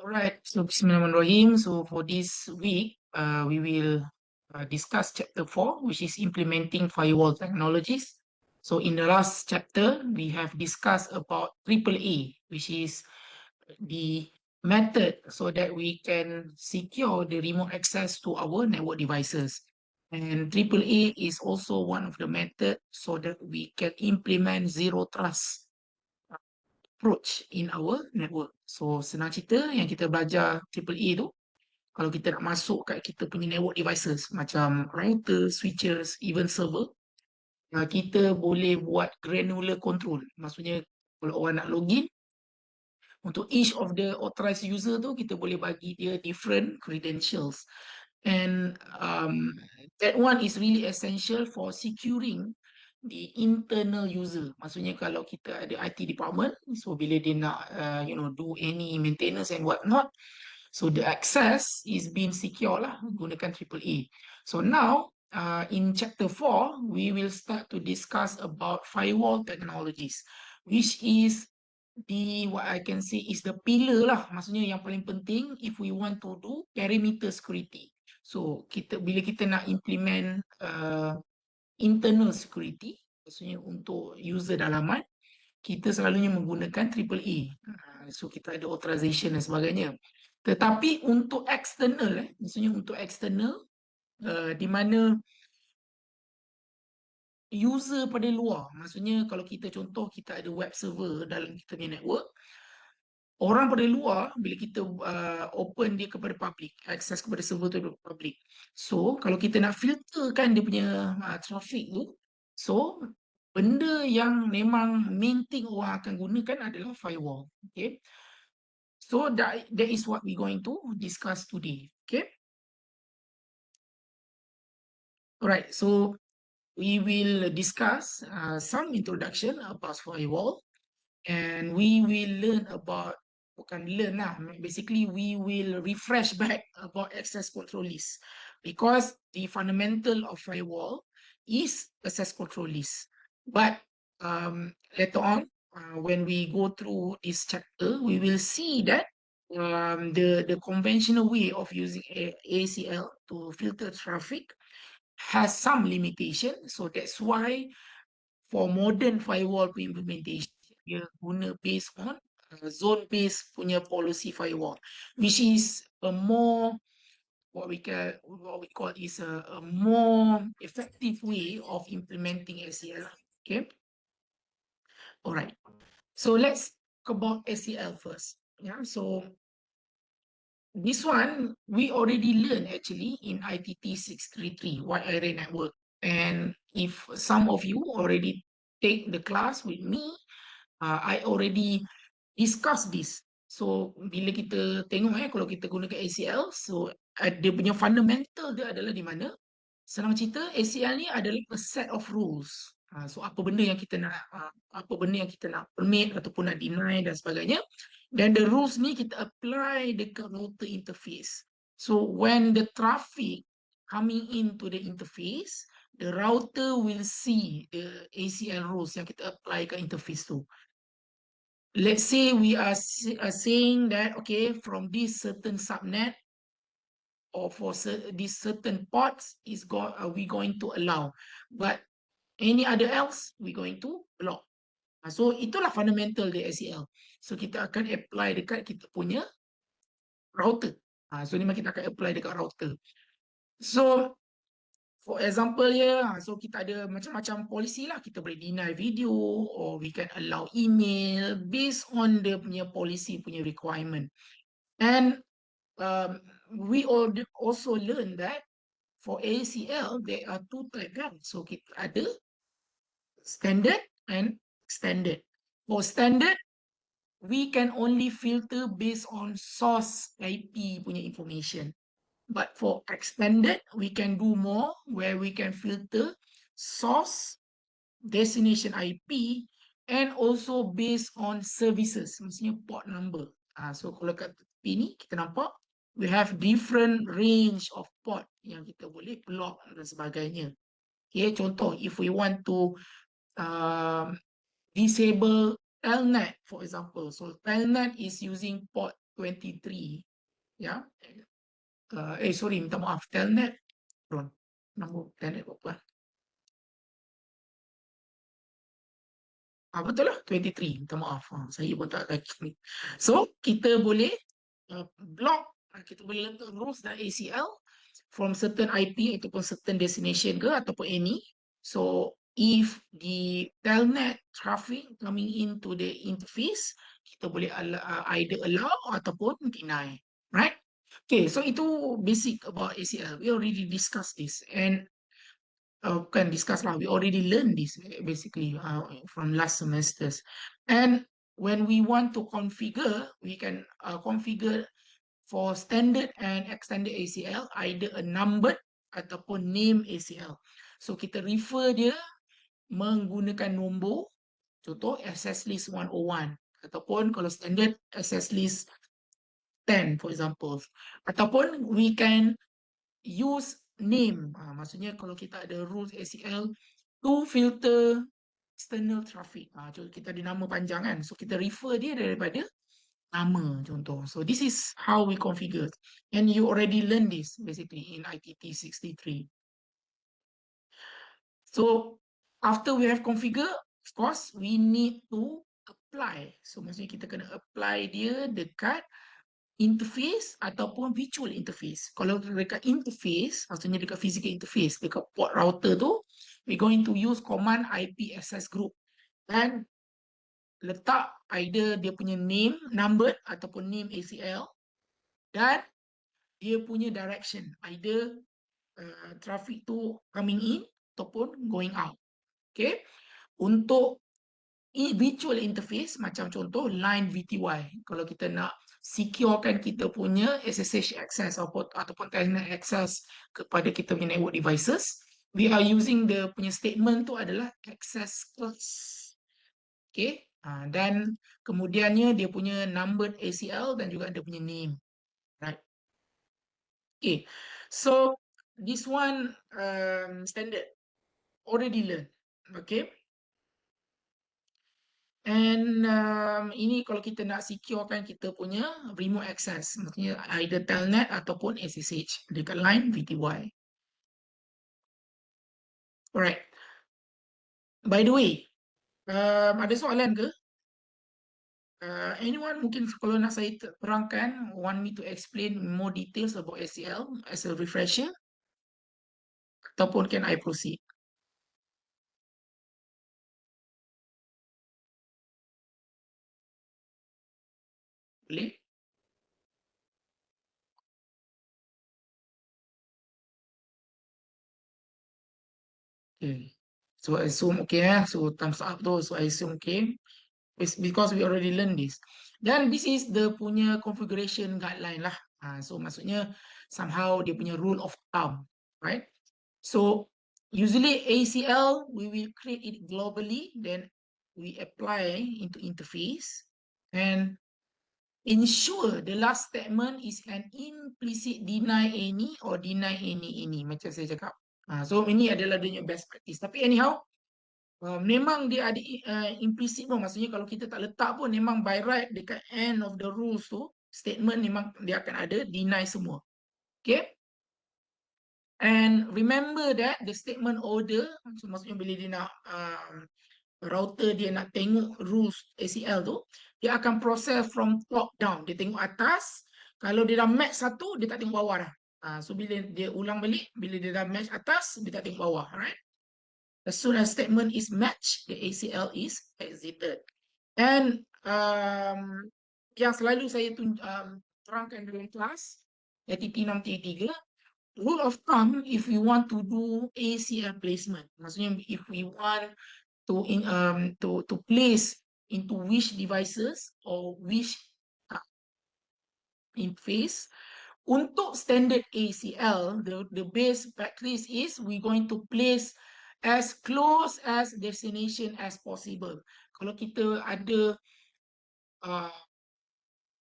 Alright, so Bismillahirrahmanirrahim. So for this week, we will discuss chapter 4, which is implementing firewall technologies. So in the last chapter, we have discussed about AAA, which is the method so that we can secure the remote access to our network devices. And AAA is also one of the methods so that we can implement zero trust approach in our network. So senang cerita yang kita belajar triple A tu, kalau kita nak masuk kat kita punya network devices macam router, switches, even server, kita boleh buat granular control. Maksudnya kalau orang nak login, untuk each of the authorized user tu kita boleh bagi dia different credentials. And that one is really essential for securing the internal user. Maksudnya kalau kita ada IT department, so bila dia nak do any maintenance and whatnot, so the access is being secure lah gunakan AAA. So now in chapter 4 we will start to discuss about firewall technologies, which is what I can say is the pillar lah. Maksudnya yang paling penting if we want to do perimeter security. So bila kita nak implement internal security, maksudnya untuk user dalaman, kita selalunya menggunakan AAA. So kita ada authorization dan sebagainya. Tetapi untuk external, maksudnya untuk external, di mana user pada luar, maksudnya kalau kita contoh kita ada web server dalam kita punya network, orang pada luar bila kita open dia kepada public, access kepada server tu kepada public. So kalau kita nak filterkan dia punya traffic tu, so benda yang memang main thing orang akan gunakan adalah firewall. Okay. So that is what we're going to discuss today. Okay. Alright, so we will discuss some introduction about firewall, and we will learn about, bukan learn lah, basically we will refresh back about access control list, because the fundamental of firewall is access control list. But later on, when we go through this chapter, we will see that the conventional way of using ACL to filter traffic has some limitation. So that's why for modern firewall implementation, dia guna based on zone based punya policy firewall, which is a more what we call is a more effective way of implementing ACL. Okay. All right. So let's talk about ACL first. Yeah. So this one we already learned actually in ITT 633 wide area network. And if some of you already take the class with me, I already discussed this. So bila kita tengok kalau kita gunakan ACL, so dia punya fundamental dia adalah di mana? Senang cerita, ACL ni adalah a set of rules. So apa benda yang kita nak permit ataupun nak deny dan sebagainya. Dan the rules ni kita apply dekat router interface. So when the traffic coming into the interface, the router will see the ACL rules yang kita apply kat interface tu. Let's say we are saying that, okay, from this certain subnet or for these certain ports we going to allow, but any other else we going to block. So itulah fundamental di ACL. So kita akan apply dekat kita punya router. So ni kita akan apply dekat router. So for example so kita ada macam-macam policy lah. Kita boleh deny video or we can allow email based on the punya policy punya requirement. And we also learn that for ACL there are two types kan. So kita ada standard and extended. For standard, we can only filter based on source IP punya information. But for extended, we can do more where we can filter source, destination IP, and also based on services, maksudnya port number. So kalau kat ini kita nampak, we have different range of port yang kita boleh block dan sebagainya. Okay, contoh, if we want to disable Telnet, for example. So Telnet is using port 23. Ya. Sorry, minta maaf. Telnet. Nombor telnet berapa? Betul lah, 23. Minta maaf. Saya pun tak kaki ni. So, kita boleh block, kita boleh letak rules dan ACL from certain IP ataupun certain destination ke ataupun any. So, if the telnet traffic coming into the interface, kita boleh either allow ataupun deny. Right? Okay, so itu basic about ACL. We already discussed this. And bukan discuss lah, we already learned this basically from last semesters. And when we want to configure, we can configure for standard and extended ACL either a numbered ataupun name ACL. So kita refer dia menggunakan nombor, contoh access list 101 ataupun kalau standard access list 10 for example, ataupun we can use name. Maksudnya kalau kita ada rules ACL to filter external traffic. Contoh kita ada nama panjang kan. So kita refer dia daripada nama contoh. So this is how we configure. And you already learned this basically in ITT 63. So after we have configured, of course we need to apply. So maksudnya kita kena apply dia dekat interface ataupun virtual interface. Kalau dekat interface, maksudnya dekat physical interface, dekat port router tu, we're going to use command IP access group. Dan letak either dia punya name, numbered ataupun name ACL dan dia punya direction. Either traffic tu coming in ataupun going out. Okay. Untuk virtual interface macam contoh line VTY, kalau kita nak securekan kita punya SSH access ataupun telnet access kepada kita punya network devices, we are using the punya statement tu adalah access class. Okay, dan kemudiannya dia punya numbered ACL dan juga dia punya name, right? Okay, so this one standard already learned. Okay. And ini kalau kita nak securekan kita punya remote access, maksudnya either telnet ataupun SSH dekat line VTY. Alright. By the way, ada soalan ke? Anyone mungkin kalau nak saya terangkan, want me to explain more details about ACL as a refresher? Ataupun can I proceed? Boleh? Okay. So I assume okay so thumbs up tu, so I assume okay. It's because we already learned this. Dan this is the punya configuration guideline lah. So maksudnya somehow dia punya rule of thumb, right? So usually ACL we will create it globally, then we apply into interface and ensure the last statement is an implicit deny any or deny any macam saya cakap. So ini adalah dia punya best practice. Tapi anyhow, memang dia ada implicit pun, maksudnya kalau kita tak letak pun memang by right dekat end of the rules tu statement memang dia akan ada deny semua. Okay, and remember that the statement order, so maksudnya bila dia nak router dia nak tengok rules ACL tu, dia akan process from top down. Dia tengok atas, kalau dia dah match satu dia tak tengok bawah dah. So bila dia ulang balik, bila dia dah match atas dia tak tengok bawah, right? As soon as statement is matched, the ACL is exited. And yang selalu saya terangkan dalam kelas ATT 633, rule of thumb if we want to do ACL placement, maksudnya if we want to place into which devices or which interface. Untuk standard ACL, the base practice is we're going to place as close as destination as possible. Kalau kita ada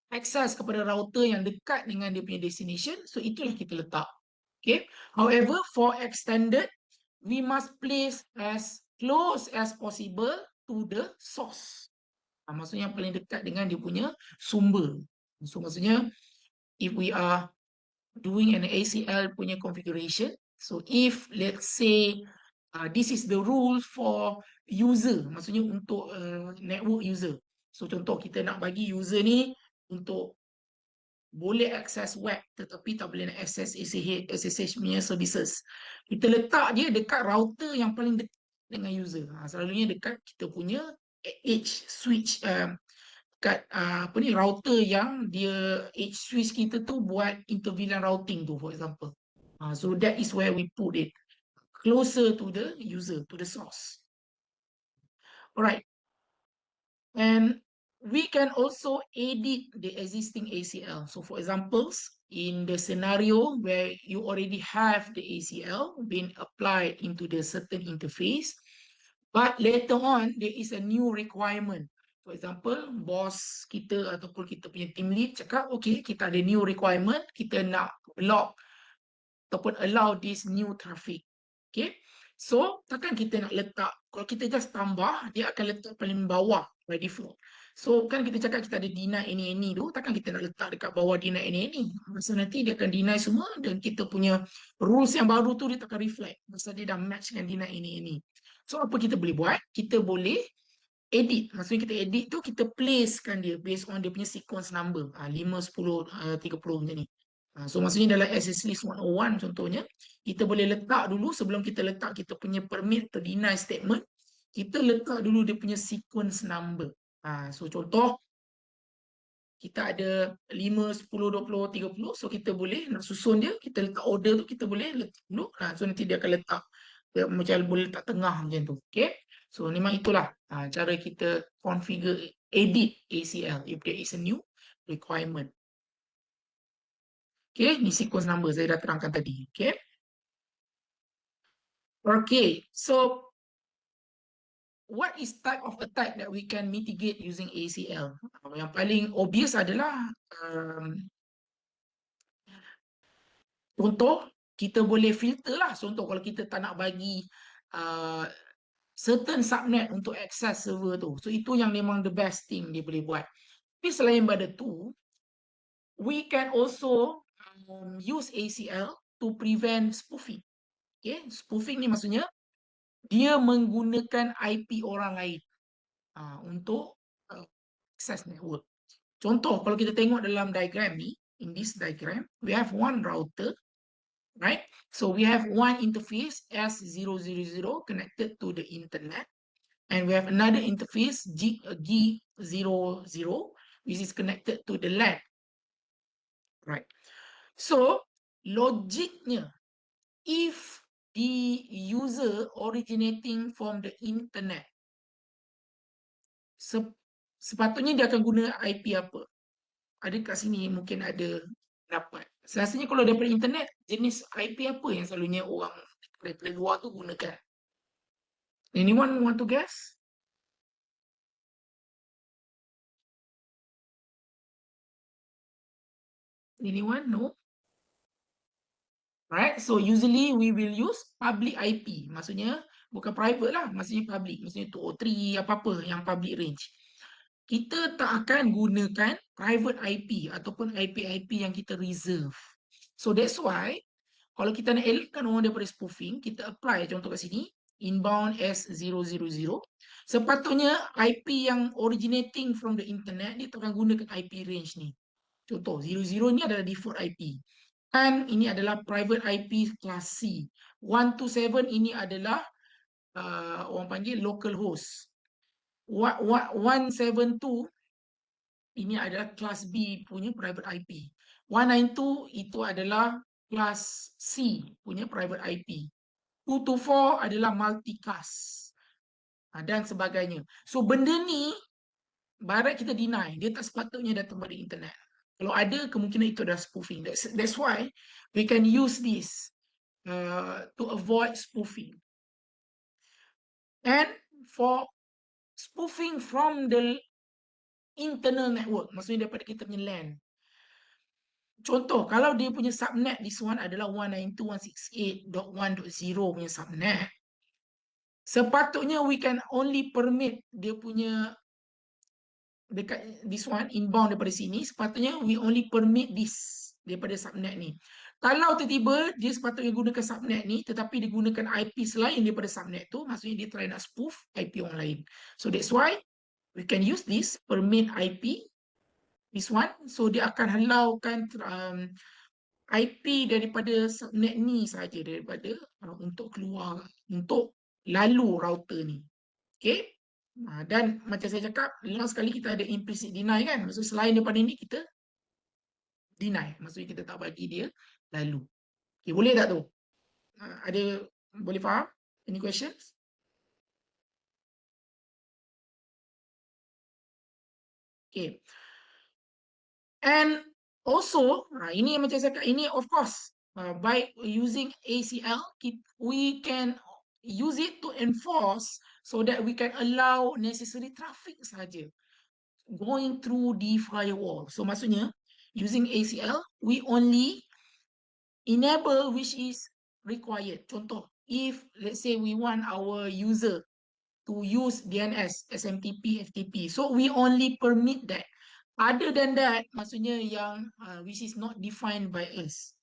access kepada router yang dekat dengan dia punya destination, so itulah kita letak. Okay. However, for extended, we must place as close as possible to the source. Maksudnya yang paling dekat dengan dia punya sumber. So maksudnya if we are doing an ACL punya configuration, so if let's say this is the rule for user, maksudnya untuk network user. So contoh kita nak bagi user ni untuk boleh akses web tetapi tak boleh nak akses SSH punya services. Kita letak dia dekat router yang paling dekat dengan user. Selalunya dekat kita punya edge switch, kat apa ni, router yang dia edge switch kita tu buat interVLAN routing tu, for example. So that is where we put it closer to the user, to the source. Alright. And we can also edit the existing ACL. So for examples, in the scenario where you already have the ACL being applied into the certain interface, but later on there is a new requirement. For example, bos kita ataupun kita punya team lead cakap, okay, kita ada new requirement, kita nak block ataupun allow this new traffic. Okay, so takkan kita nak letak, kalau kita just tambah, dia akan letak paling bawah by default. So kan kita cakap kita ada deny any tu, takkan kita nak letak dekat bawah deny any. Masa nanti dia akan deny semua dan kita punya rules yang baru tu dia takkan reflect masa dia dah match dengan deny any. So apa kita boleh buat? Kita boleh edit. Maksudnya kita edit tu, kita placekan dia based on dia punya sequence number, 5, 10, 30 macam ni. So maksudnya dalam SS list 101 contohnya, kita boleh letak dulu, sebelum kita letak kita punya permit to deny statement, kita letak dulu dia punya sequence number. So contoh, kita ada 5, 10, 20, 30, so kita boleh nak susun dia, kita letak order tu, kita boleh letak dulu. So nanti dia akan letak, dia macam boleh letak tengah macam tu. Okay, so memang itulah cara kita configure, edit ACL if there is a new requirement. Okay, ni sequence number saya dah terangkan tadi. Okay. Okay, so what is type of attack that we can mitigate using ACL? Yang paling obvious adalah contoh, kita boleh filter lah. Contoh kalau kita tak nak bagi certain subnet untuk access server tu. So itu yang memang the best thing dia boleh buat. Tapi selain pada tu, we can also use ACL to prevent spoofing. Okay, spoofing ni maksudnya dia menggunakan IP orang lain untuk access network. Contoh, kalau kita tengok dalam diagram ni, in this diagram, we have one router, right? So we have one interface S000 connected to the internet, and we have another interface G00 which is connected to the LAN, right? So logicnya, if the user originating from the internet, sepatutnya dia akan guna IP apa? Ada kat sini mungkin ada dapat. Rasanya kalau daripada internet, jenis IP apa yang selalunya orang daripada luar tu gunakan? Anyone want to guess? Anyone? No? Right? So usually we will use public IP. Maksudnya bukan private lah, maksudnya public. Maksudnya 203 apa-apa yang public range. Kita tak akan gunakan private IP ataupun IP-IP yang kita reserve. So that's why kalau kita nak elakkan orang daripada spoofing, kita apply contoh kat sini, inbound S000. Sepatutnya IP yang originating from the internet, dia tak akan gunakan IP range ni. Contoh, 00 ni adalah default IP. And ini adalah private IP class C. 127 ini adalah orang panggil local host. 172 ini adalah class B punya private IP. 192 itu adalah class C punya private IP. 224 adalah multicast dan sebagainya. So benda ni barat kita deny, dia tak sepatutnya datang dari internet. Kalau ada, kemungkinan itu adalah spoofing. That's why we can use this to avoid spoofing. And for spoofing from the internal network, maksudnya daripada kita punya LAN. Contoh, kalau dia punya subnet, this one adalah 192.168.1.0 punya subnet, sepatutnya we can only permit dia punya dekat this one inbound daripada sini, sepatutnya we only permit this daripada subnet ni. Kalau tiba-tiba dia sepatutnya gunakan subnet ni tetapi dia gunakan IP selain daripada subnet tu, maksudnya dia try nak spoof IP orang lain. So that's why we can use this permit IP, this one. So dia akan halaukan IP daripada subnet ni saja, daripada untuk keluar, untuk lalu router ni. Okay. Dan macam saya cakap, last kali kita ada implicit deny kan. Maksud selain daripada ni kita deny. Maksudnya kita tak bagi dia lalu. Okay, boleh tak tu? Ada, boleh faham? Any questions? Okay. And also, ini yang macam saya cakap, ini of course, by using ACL, we can use it to enforce so that we can allow necessary traffic saja going through the firewall. So maksudnya, using ACL, we only enable which is required. Contoh, if let's say we want our user to use DNS, SMTP, FTP, so we only permit that. Other than that, maksudnya yang which is not defined by us,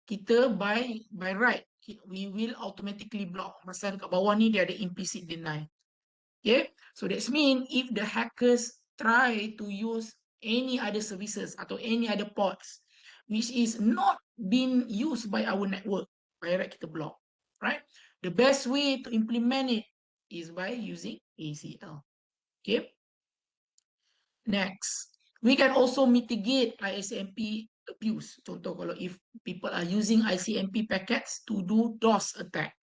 kita by right, we will automatically block. Pasal kat bawah ni dia ada implicit deny. Okay, so that's mean if the hackers try to use any other services atau any other ports which is not being used by our network, by right kita block, right? The best way to implement it is by using ACL. Okay. Next, we can also mitigate ICMP abuse. Contoh, kalau if people are using ICMP packets to do DOS attack,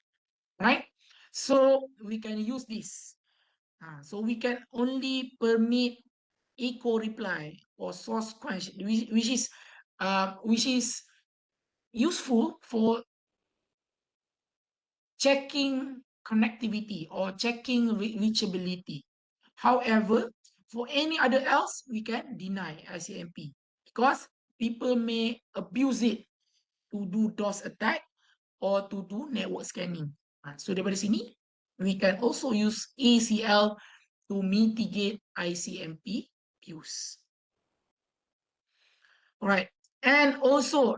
right? So we can use this. So we can only permit echo reply or source quench, which is useful for checking connectivity or checking reachability. However, for any other else, we can deny ICMP because people may abuse it to do DOS attack or to do network scanning. So daripada sini, we can also use ACL to mitigate ICMP abuse. Alright, and also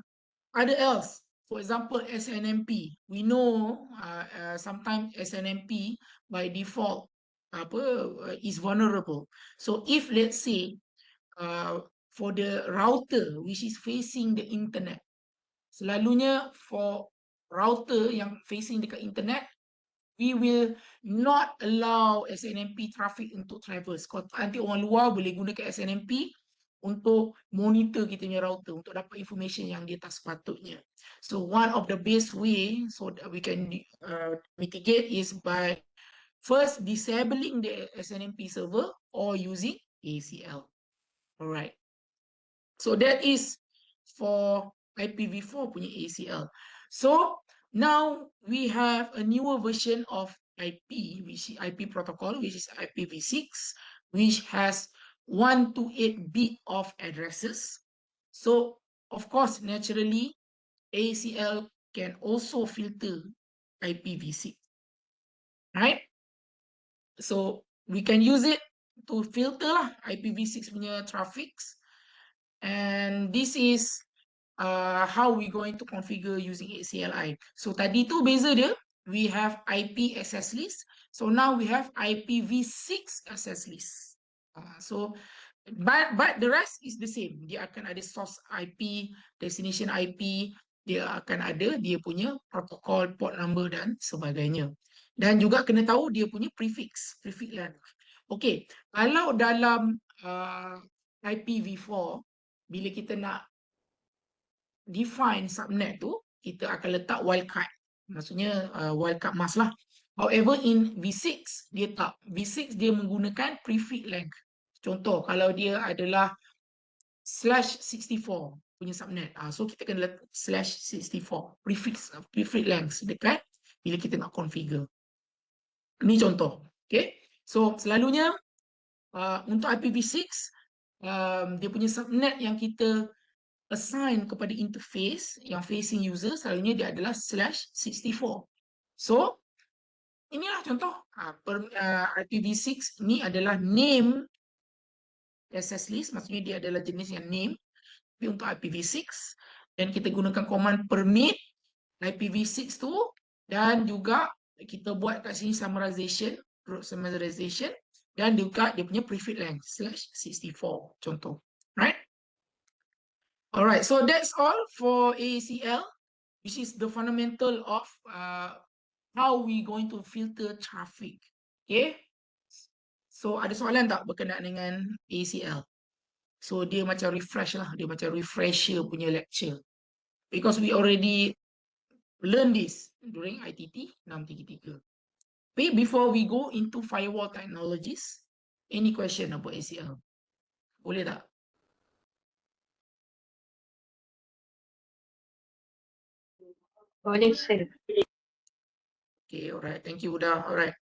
other else. For example, SNMP. We know sometimes SNMP by default is vulnerable. So if let's say for the router which is facing the internet, selalunya for router yang facing dekat internet, we will not allow SNMP traffic untuk traverse. Kalau nanti orang luar boleh gunakan SNMP untuk monitor kita punya router, untuk dapat information yang dia tak sepatutnya. So one of the best way so that we can mitigate is by first disabling the SNMP server or using ACL. Alright. So that is for IPv4 punya ACL. So now we have a newer version of IP, which is IP protocol, which is IPv6, which has 1 to 8 bit of addresses. So of course, naturally, ACL can also filter IPv6, right? So we can use it to filter lah IPv6 punya traffics. And this is how we going to configure using ACLI. So tadi tu beza dia, we have IP access list. So now we have IPv6 access list. But the rest is the same. Dia akan ada source IP, destination IP, dia akan ada dia punya protocol, port number dan sebagainya. Dan juga kena tahu dia punya prefix LAN. Okay, kalau dalam IPv4, bila kita nak define subnet tu, kita akan letak wildcard. Maksudnya wildcard mask lah. However, in V6, dia tak. V6 dia menggunakan prefix length. Contoh, kalau dia adalah /64 punya subnet. So, kita kena letak /64. Prefix length dekat bila kita nak configure. Ini contoh. Okay. So, selalunya untuk IPv6, dia punya subnet yang kita assign kepada interface yang facing user selalunya dia adalah /64. So inilah contoh IPv6 ni adalah name access list, maksudnya dia adalah jenis yang name. Tapi untuk IPv6, dan kita gunakan command permit IPv6 tu, dan juga kita buat kat sini summarization, root summarization, dan juga dia punya prefix length /64 contoh. Right? Alright, so that's all for AACL, which is the fundamental of how we going to filter traffic. Okay? So ada soalan tak berkenaan dengan AACL? So dia macam refresh lah, dia macam refresher punya lecture. Because we already learn this during ITT 633. But before we go into firewall technologies, any question about ACL? Boleh tak? Boleh, sir. Okay, alright. Thank you, Uda. Alright.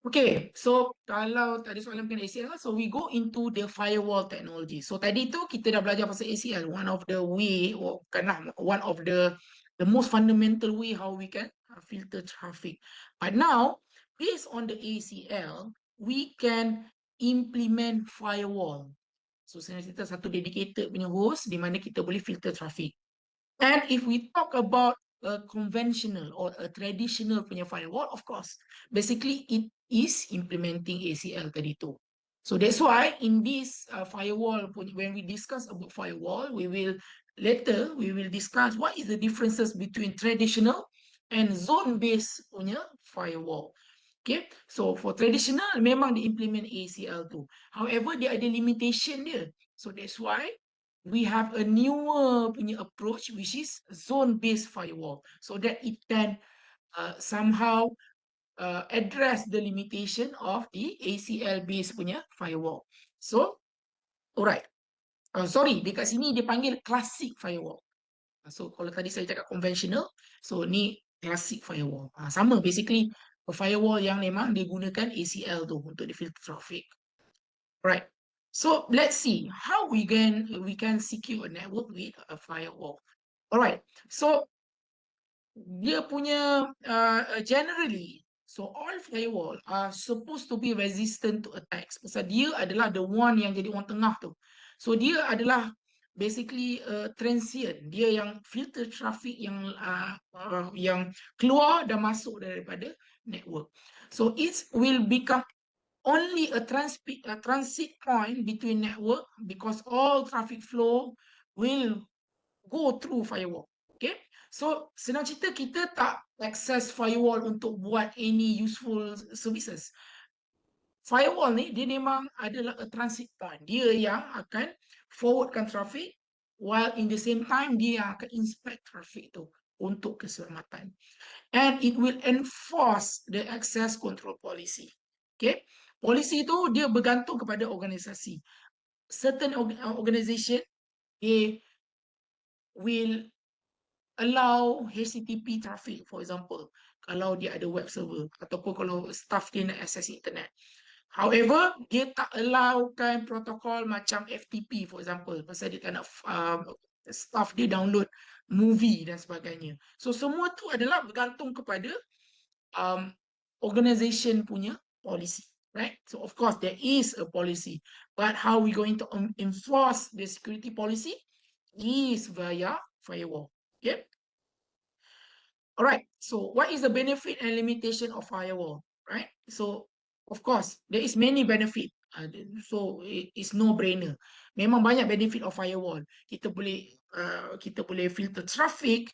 Okay, so kalau tadi soalan mengenai ACL, so we go into the firewall technology. So tadi tu kita dah belajar pasal ACL, one of the way, or bukanlah one of the most fundamental way how we can filter traffic. But now, based on the ACL, we can implement firewall. So sebenarnya kita satu dedicated punya host di mana kita boleh filter traffic. And if we talk about a conventional or a traditional punya firewall, of course, basically it is implementing ACL tadi tu. So that's why in this firewall, when we discuss about firewall, we will discuss what is the differences between traditional and zone-based punya firewall. Okay, so for traditional memang di implement ACL tu. However, dia ada limitation dia. So that's why we have a newer punya approach, which is zone-based firewall, so that it can somehow address the limitation of the ACL-based punya firewall. So, alright. Sorry, dekat sini dia panggil classic firewall. So, kalau tadi saya cakap conventional, so ni classic firewall. Sama, basically, a firewall yang memang dia gunakan ACL tu untuk di filter traffic. Right. So let's see how we can secure a network with a firewall. Alright. So dia punya generally, so all firewall are supposed to be resistant to attacks. Pasal dia adalah the one yang jadi orang tengah tu. So dia adalah basically transient. Dia yang filter traffic yang keluar dan masuk daripada network. So it will become only a transit point between network, because all traffic flow will go through firewall. Okay, so senang cerita, kita tak access firewall untuk buat any useful services. Firewall ni dia memang adalah a transit point. Dia yang akan forwardkan traffic, while in the same time dia yang akan inspect traffic tu untuk keselamatan. And it will enforce the access control policy. Okay, polisi tu dia bergantung kepada organisasi. Certain organization, they will allow HTTP traffic, for example, kalau dia ada web server ataupun kalau staff dia nak access internet. However, dia tak allowkan protokol macam FTP, for example, pasal dia tak nak staff dia download movie dan sebagainya. So semua tu adalah bergantung kepada organization punya policy, right? So of course there is a policy, but how we going to enforce the security policy is via firewall. Okay. Alright, so what is the benefit and limitation of firewall, right? So of course there is many benefit. So it's no brainer. Memang banyak benefit of firewall. Kita boleh filter traffic,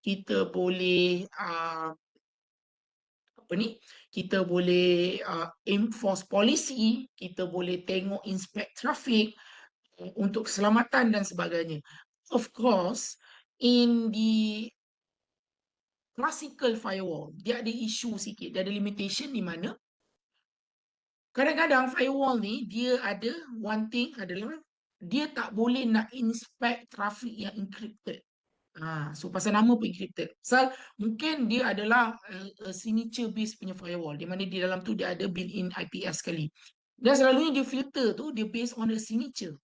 kita boleh kita boleh enforce policy, kita boleh tengok inspect traffic untuk keselamatan dan sebagainya. Of course, in the classical firewall, dia ada isu sikit, dia ada limitation di mana kadang-kadang firewall ni dia ada one thing adalah dia tak boleh nak inspect traffic yang encrypted. So pasal nama pun encrypted. Pasal mungkin dia adalah signature based punya firewall, di mana di dalam tu dia ada built-in IPS sekali. Dan selalunya dia filter tu dia based on the signature.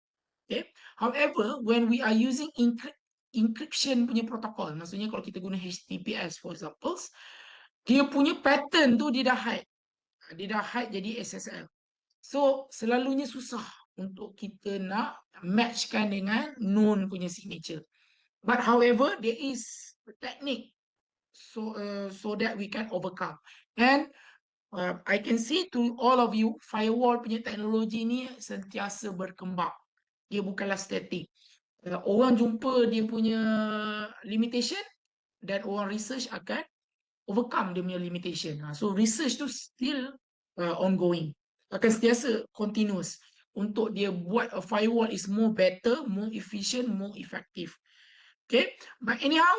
Okay. However, when we are using encryption punya protokol, maksudnya kalau kita guna HTTPS for example, dia punya pattern tu dia dah hide. Dia dah hide jadi SSL. So selalunya susah untuk kita nak matchkan dengan known punya signature. But however, there is a technique so that we can overcome. And I can see to all of you, firewall punya teknologi ni sentiasa berkembang. Dia bukanlah static. Orang jumpa dia punya limitation dan orang research akan overcome dia punya limitation. So research tu still ongoing. Akan sentiasa continuous untuk dia buat a firewall is more better, more efficient, more effective. Okay, but anyhow,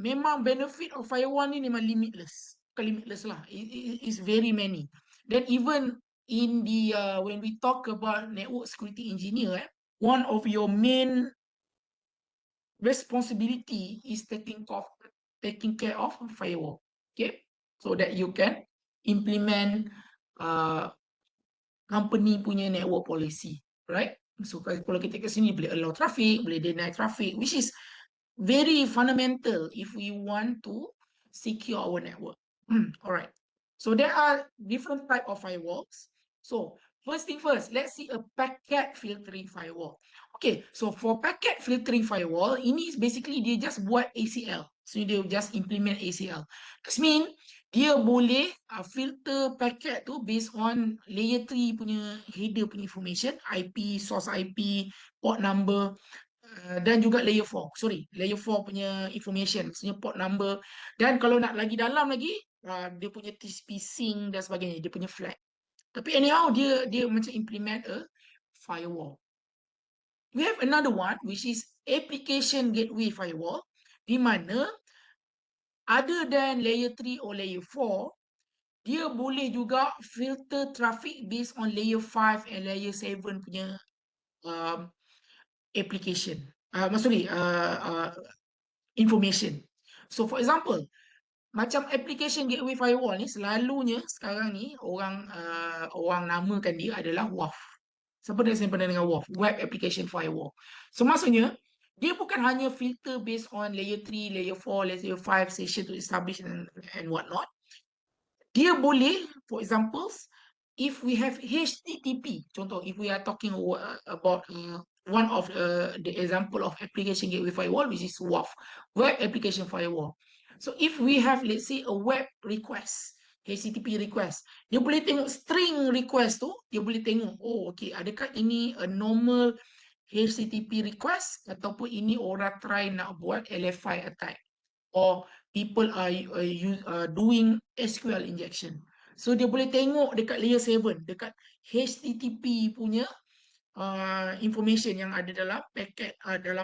memang benefit of firewall ni memang limitless. Bukan limitless lah, it is very many. Then even in the when we talk about network security engineer, one of your main responsibility is taking care of firewall. Okay, so that you can implement company punya network policy, right? So kalau kita kat sini boleh allow traffic, boleh deny traffic, which is very fundamental if we want to secure our network. All right. So there are different type of firewalls. So first thing first, let's see a packet filtering firewall. Okay, so for packet filtering firewall, ini is basically dia just buat ACL. So dia just implement ACL. This mean dia boleh filter packet tu based on layer 3 punya header punya information, IP, source IP, port number, dan juga layer 4, layer 4 punya information, maksudnya port number, dan kalau nak lagi dalam lagi, dia punya TCP sync dan sebagainya, dia punya flag. Tapi anyhow, dia macam implement a firewall. We have another one which is application gateway firewall, di mana other than layer 3 or layer 4, dia boleh juga filter traffic based on layer 5 and layer 7 punya application. Information. So for example, macam application gateway firewall ni selalunya sekarang ni orang namakan dia adalah WAF. Siapa dah pernah dengar WAF? Web Application Firewall. So maksudnya dia bukan hanya filter based on layer 3, layer 4, layer 5 session to establish and whatnot. Dia boleh, for examples, if we have HTTP, contoh, if we are talking about one of the example of application gateway firewall, which is WAF, Web Application Firewall. So if we have, let's say, a web request, HTTP request, dia boleh tengok string request tu, dia boleh tengok, oh, okay, adakah ini a normal HTTP request ataupun ini orang try nak buat LFI attack, or people are doing SQL injection. So dia boleh tengok dekat layer 7, dekat HTTP punya information yang ada dalam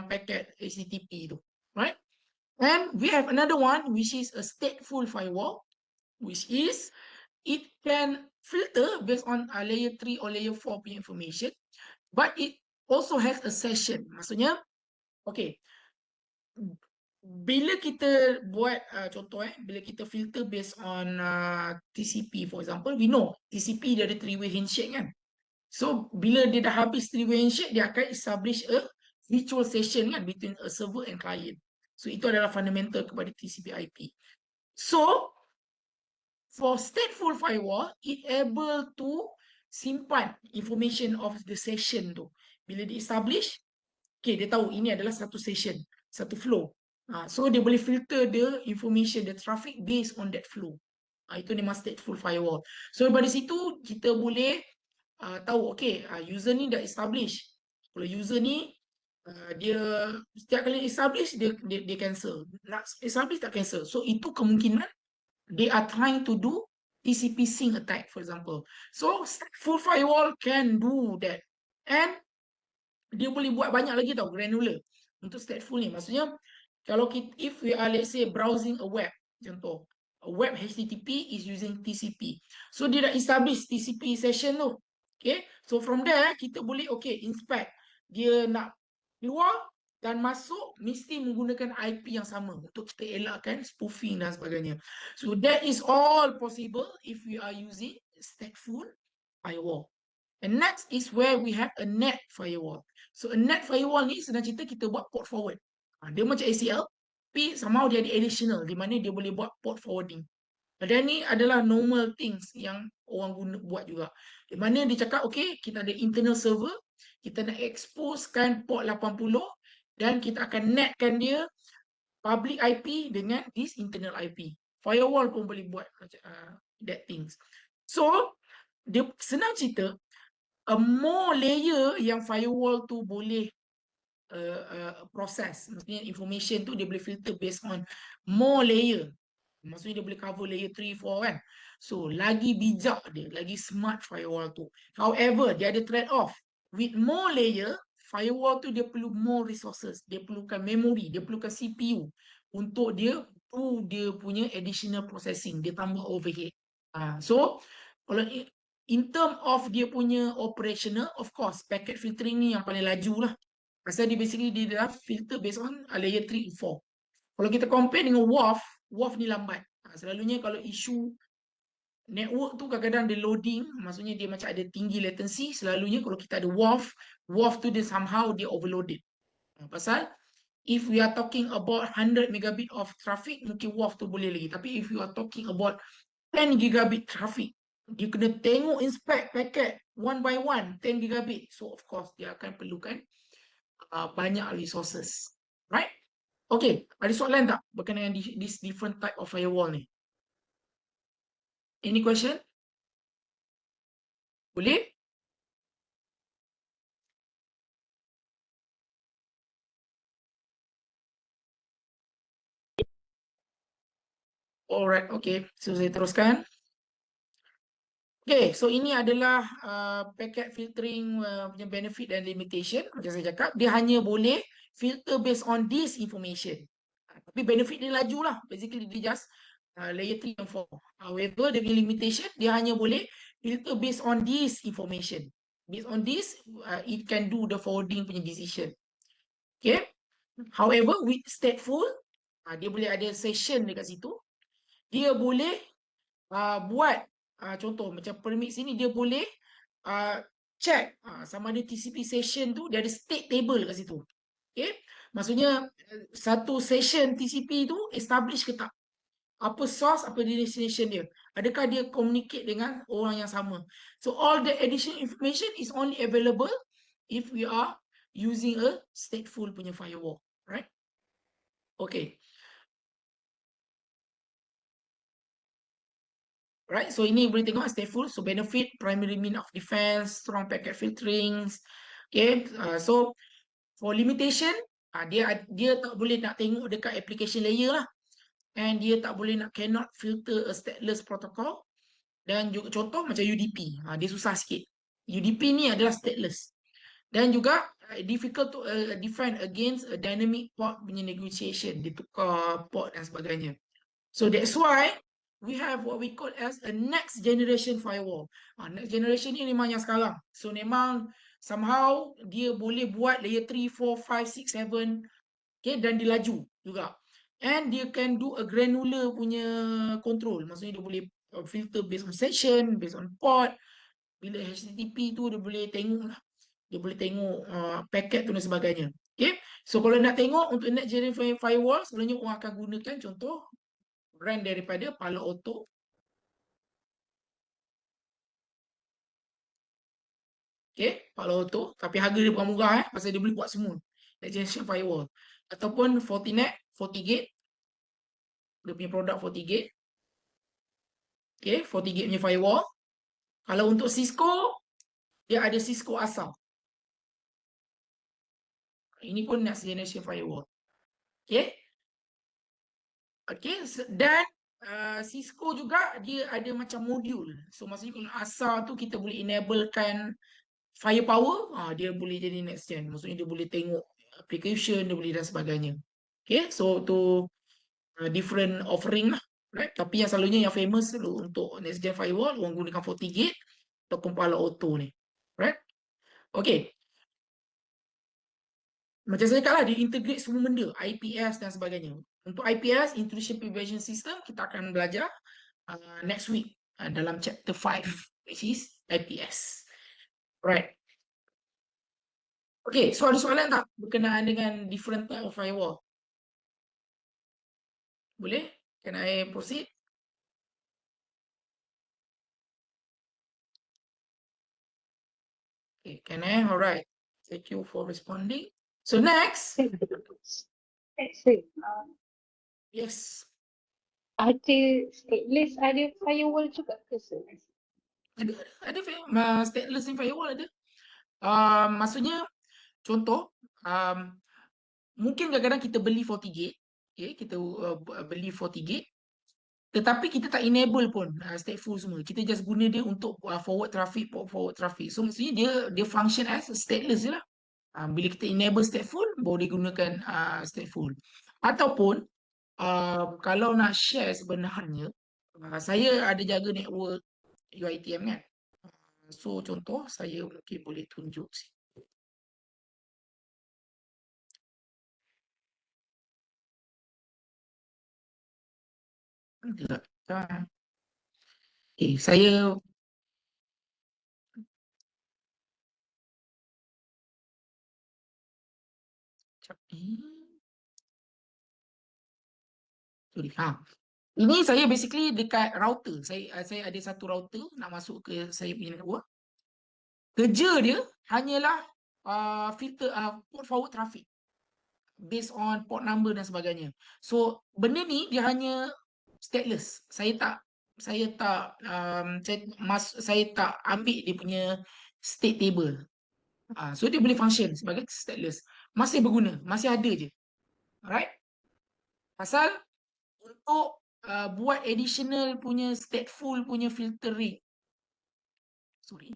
packet HTTP tu, right? And we have another one which is a stateful firewall, which is it can filter based on layer 3 or layer 4 punya information, but it also has a session. Maksudnya, okay, bila kita buat contoh bila kita filter based on TCP, for example, we know TCP dia ada three-way handshake kan. So bila dia dah habis three-way handshake, dia akan establish a virtual session kan between a server and client. So itu adalah fundamental kepada TCP IP. So for stateful firewall, it able to simpan information of the session tu. Bila di establish, okay, dia tahu ini adalah satu session, satu flow. So dia boleh filter the information, the traffic based on that flow. Itu memang stateful firewall. So dari situ kita boleh tahu, okay, user ni dah establish. Kalau user ni dia setiap kali establish dia cancel, nak establish tak cancel. So itu kemungkinan they are trying to do TCP sync attack, for example. So stateful firewall can do that, and dia boleh buat banyak lagi tau, granular untuk stateful ni. Maksudnya kalau kita, if we are, let's say, browsing a web, contoh a web HTTP is using TCP, so dia dah establish TCP session tu. Okay, so from there kita boleh, okay, inspect dia nak keluar dan masuk mesti menggunakan IP yang sama untuk kita elakkan spoofing dan sebagainya. So that is all possible if we are using stateful firewall. And next is where we have a net firewall. So a net firewall ni senang cerita kita buat port forward. Dia macam ACL, tapi somehow dia ada additional di mana dia boleh buat port forwarding. Dan ni adalah normal things yang orang guna buat juga. Di mana dia cakap, okay, kita ada internal server Kita nak exposekan port 80 dan kita akan netkan dia public IP dengan this internal IP. Firewall pun boleh buat that things. So, dia senang cerita, more layer yang firewall tu boleh proses. Maksudnya information tu dia boleh filter based on more layer. Maksudnya dia boleh cover layer 3, 4 kan. So, lagi bijak dia, lagi smart firewall tu. However, dia ada trade off. With more layer, firewall tu dia perlu more resources. Dia perlukan memory, dia perlukan CPU untuk dia punya additional processing, dia tambah overhead. So, kalau in term of dia punya operational, of course, packet filtering ni yang paling laju lah. Pasal dia basically dia adalah filter based on layer 3 and 4. Kalau kita compare dengan WAF, WAF ni lambat. Selalunya kalau isu network tu kadang-kadang dia loading, maksudnya dia macam ada tinggi latency. Selalunya kalau kita ada WAF, WAF tu dia somehow dia overloaded. Pasal if we are talking about 100 megabit of traffic, mungkin WAF tu boleh lagi. Tapi if you are talking about 10 gigabit traffic, dia kena tengok inspect packet one by one, 10 gigabit. So of course dia akan perlukan banyak resources. Right? Okay, ada soalan tak berkenaan dengan this different type of firewall ni? Any question? Boleh? Alright, okay. So saya teruskan. Okay, so ini adalah packet filtering punya benefit dan limitation. Macam saya cakap, dia hanya boleh filter based on this information. Tapi benefit dia laju lah. Basically dia just layer 3 and 4. However, dia punya limitation, dia hanya boleh filter based on this information. Based on this, it can do the forwarding punya decision. Okay. However, with stateful, dia boleh ada session dekat situ. Dia boleh buat contoh macam permit sini dia boleh check sama ada TCP session tu dia ada state table kat situ. Okay. Maksudnya satu session TCP tu establish ke tak? Apa source, apa destination dia? Adakah dia communicate dengan orang yang sama? So all the additional information is only available if we are using a stateful punya firewall, right? Okay. Right, so ini boleh tengok stateful. So benefit, primary mean of defense, strong packet filtering. Okay, so for limitation, dia tak boleh nak tengok dekat application layer lah, and dia tak boleh nak cannot filter a stateless protocol. Dan juga contoh macam UDP, dia susah sikit. UDP ni adalah stateless. Dan juga difficult to defend against a dynamic port punya negotiation, dia tukar port dan sebagainya. So that's why we have what we call as a next generation firewall. Next generation ni memang yang sekarang. So memang somehow dia boleh buat layer 3, 4, 5, 6, 7, okay, dan dia laju juga. And dia can do a granular punya control. Maksudnya dia boleh filter based on session, based on port. Bila HTTP tu dia boleh tengok lah. Dia boleh tengok packet tu dan sebagainya. Okay. So kalau nak tengok untuk next generation firewall, sebenarnya orang akan gunakan contoh brand daripada Palo Alto. Okay, Palo Alto. Tapi harga dia bukan murah pasal dia boleh buat semua. Next generation firewall. Ataupun Fortinet, FortiGate. Dia punya produk FortiGate. Okay, FortiGate punya firewall. Kalau untuk Cisco, dia ada Cisco Asa. Ini pun next generation firewall. Okay. Okay, dan Cisco juga dia ada macam modul. So maksudnya kalau Asa tu kita boleh enablekan firepower, dia boleh jadi next gen. Maksudnya dia boleh tengok application, dia boleh dan sebagainya. Okay, so tu different offering lah. Right? Tapi yang selalunya yang famous dulu untuk next gen firewall, orang gunakan FortiGate ataupun Palo Alto ni. Right? Okay. Macam saya kata lah, dia integrate semua benda, IPS dan sebagainya. Untuk IPS, Intrusion Prevention System, kita akan belajar next week dalam chapter 5, which is IPS. Right. Okay, so ada soalan tak berkenaan dengan different type of firewall? Boleh? Can I proceed? Okay, can I? Alright. Thank you for responding. So next, yes, Ada stateless, ada firewall juga ke sir? ada stateless ni firewall ada. Maksudnya contoh, mungkin kadang-kadang kita beli 40 gig, okay, kita beli 40 gig, tetapi kita tak enable pun stateful semua. Kita just guna dia untuk forward traffic. So maksudnya dia function as stateless je lah. Bila kita enable stateful, baru dia gunakan stateful. Ataupun kalau nak share sebenarnya, saya ada jaga network UiTM kan. So contoh saya mungkin boleh tunjuk sini. Tidak. Okay, saya sorry. Ini saya basically dekat router. Saya ada satu router nak masuk ke saya punya network. Kerja dia hanyalah filter port forward traffic based on port number dan sebagainya. So benda ni dia hanya stateless. Saya tak ambil dia punya state table. So dia boleh function sebagai stateless. Masih berguna, masih ada je. Alright? Pasal untuk buat additional punya stateful punya filtering. Sorry.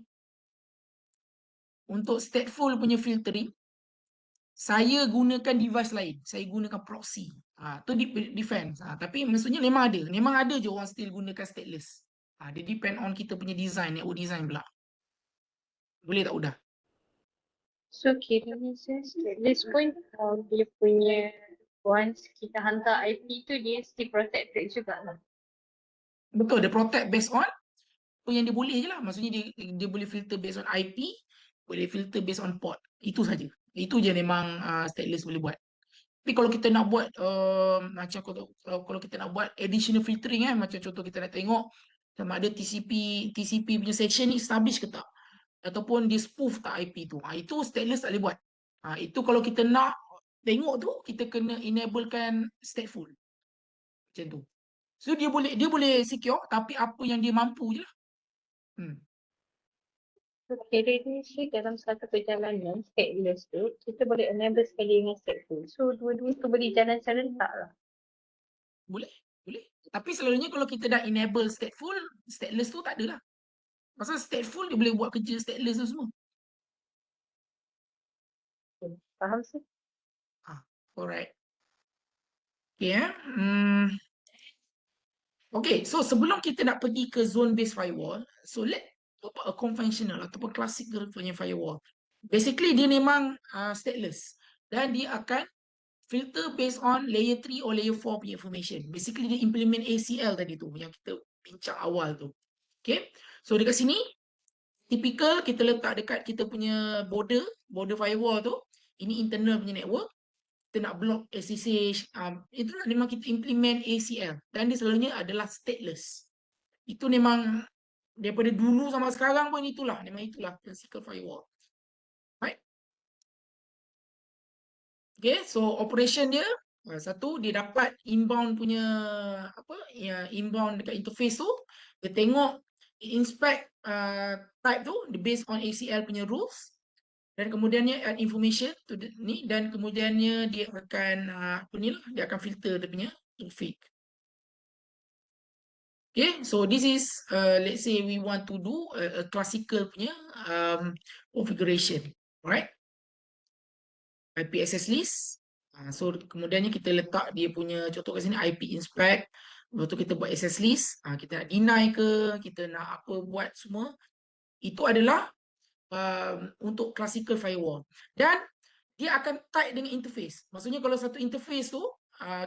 Untuk stateful punya filtering, saya gunakan device lain. Saya gunakan proxy. Tu defense. Tapi maksudnya memang ada. Memang ada je orang still gunakan stateless. Dia depend on kita punya design, network design pula. Boleh tak Udah? So kiranya stateless pun dia punya, once kita hantar IP tu dia still protected juga lah. Betul, dia protect based on apa yang dia boleh je lah. Maksudnya dia boleh filter based on IP, boleh filter based on port. Itu saja. Itu je memang stateless boleh buat. Tapi kalau kita nak buat macam kalau kita nak buat additional filtering macam contoh kita nak tengok sama ada TCP punya session ni established ke tak, ataupun dia spoof tak IP tu. Itu stateless tak boleh buat. Itu kalau kita nak tengok tu kita kena enablekan stateful. Macam tu. So dia boleh secure tapi apa yang dia mampu je lah. So kiranya dalam satu perjalanan stateless tu, kita boleh enable sekali dengan stateful. So dua-dua tu boleh jalan serentak lah. Boleh. Tapi selalunya kalau kita dah enable stateful, stateless tu tak ada lah. Pasal stateful dia boleh buat kerja stateless tu semua. Faham sih? Alright. Okay, okay, so sebelum kita nak pergi ke zone based firewall, so let a conventional ataupun classical punya firewall. Basically dia memang stateless dan dia akan filter based on layer 3 or layer 4 punya information. Basically dia implement ACL tadi tu yang kita bincang awal tu. Okay, so dekat sini typical kita letak dekat kita punya border firewall tu. Ini internal punya network. Kita nak block SSH, itu memang kita implement ACL dan dia selalunya adalah stateless. Itu memang daripada dulu sampai sekarang pun itulah classical firewall. Right? Okay, so operation dia satu, dia dapat inbound punya inbound dekat interface tu, dia tengok, inspect type tu based on ACL punya rules. Dan kemudiannya add information to ni dan kemudiannya dia akan dia akan filter dia punya traffic. Okay, so this is let's say we want to do a classical punya configuration, alright? IP access list. So kemudiannya kita letak dia punya contoh kat sini IP inspect. Lepas tu kita buat access list. Kita nak deny ke, kita nak apa buat semua. Itu adalah untuk classical firewall. Dan dia akan tight dengan interface. Maksudnya kalau satu interface tu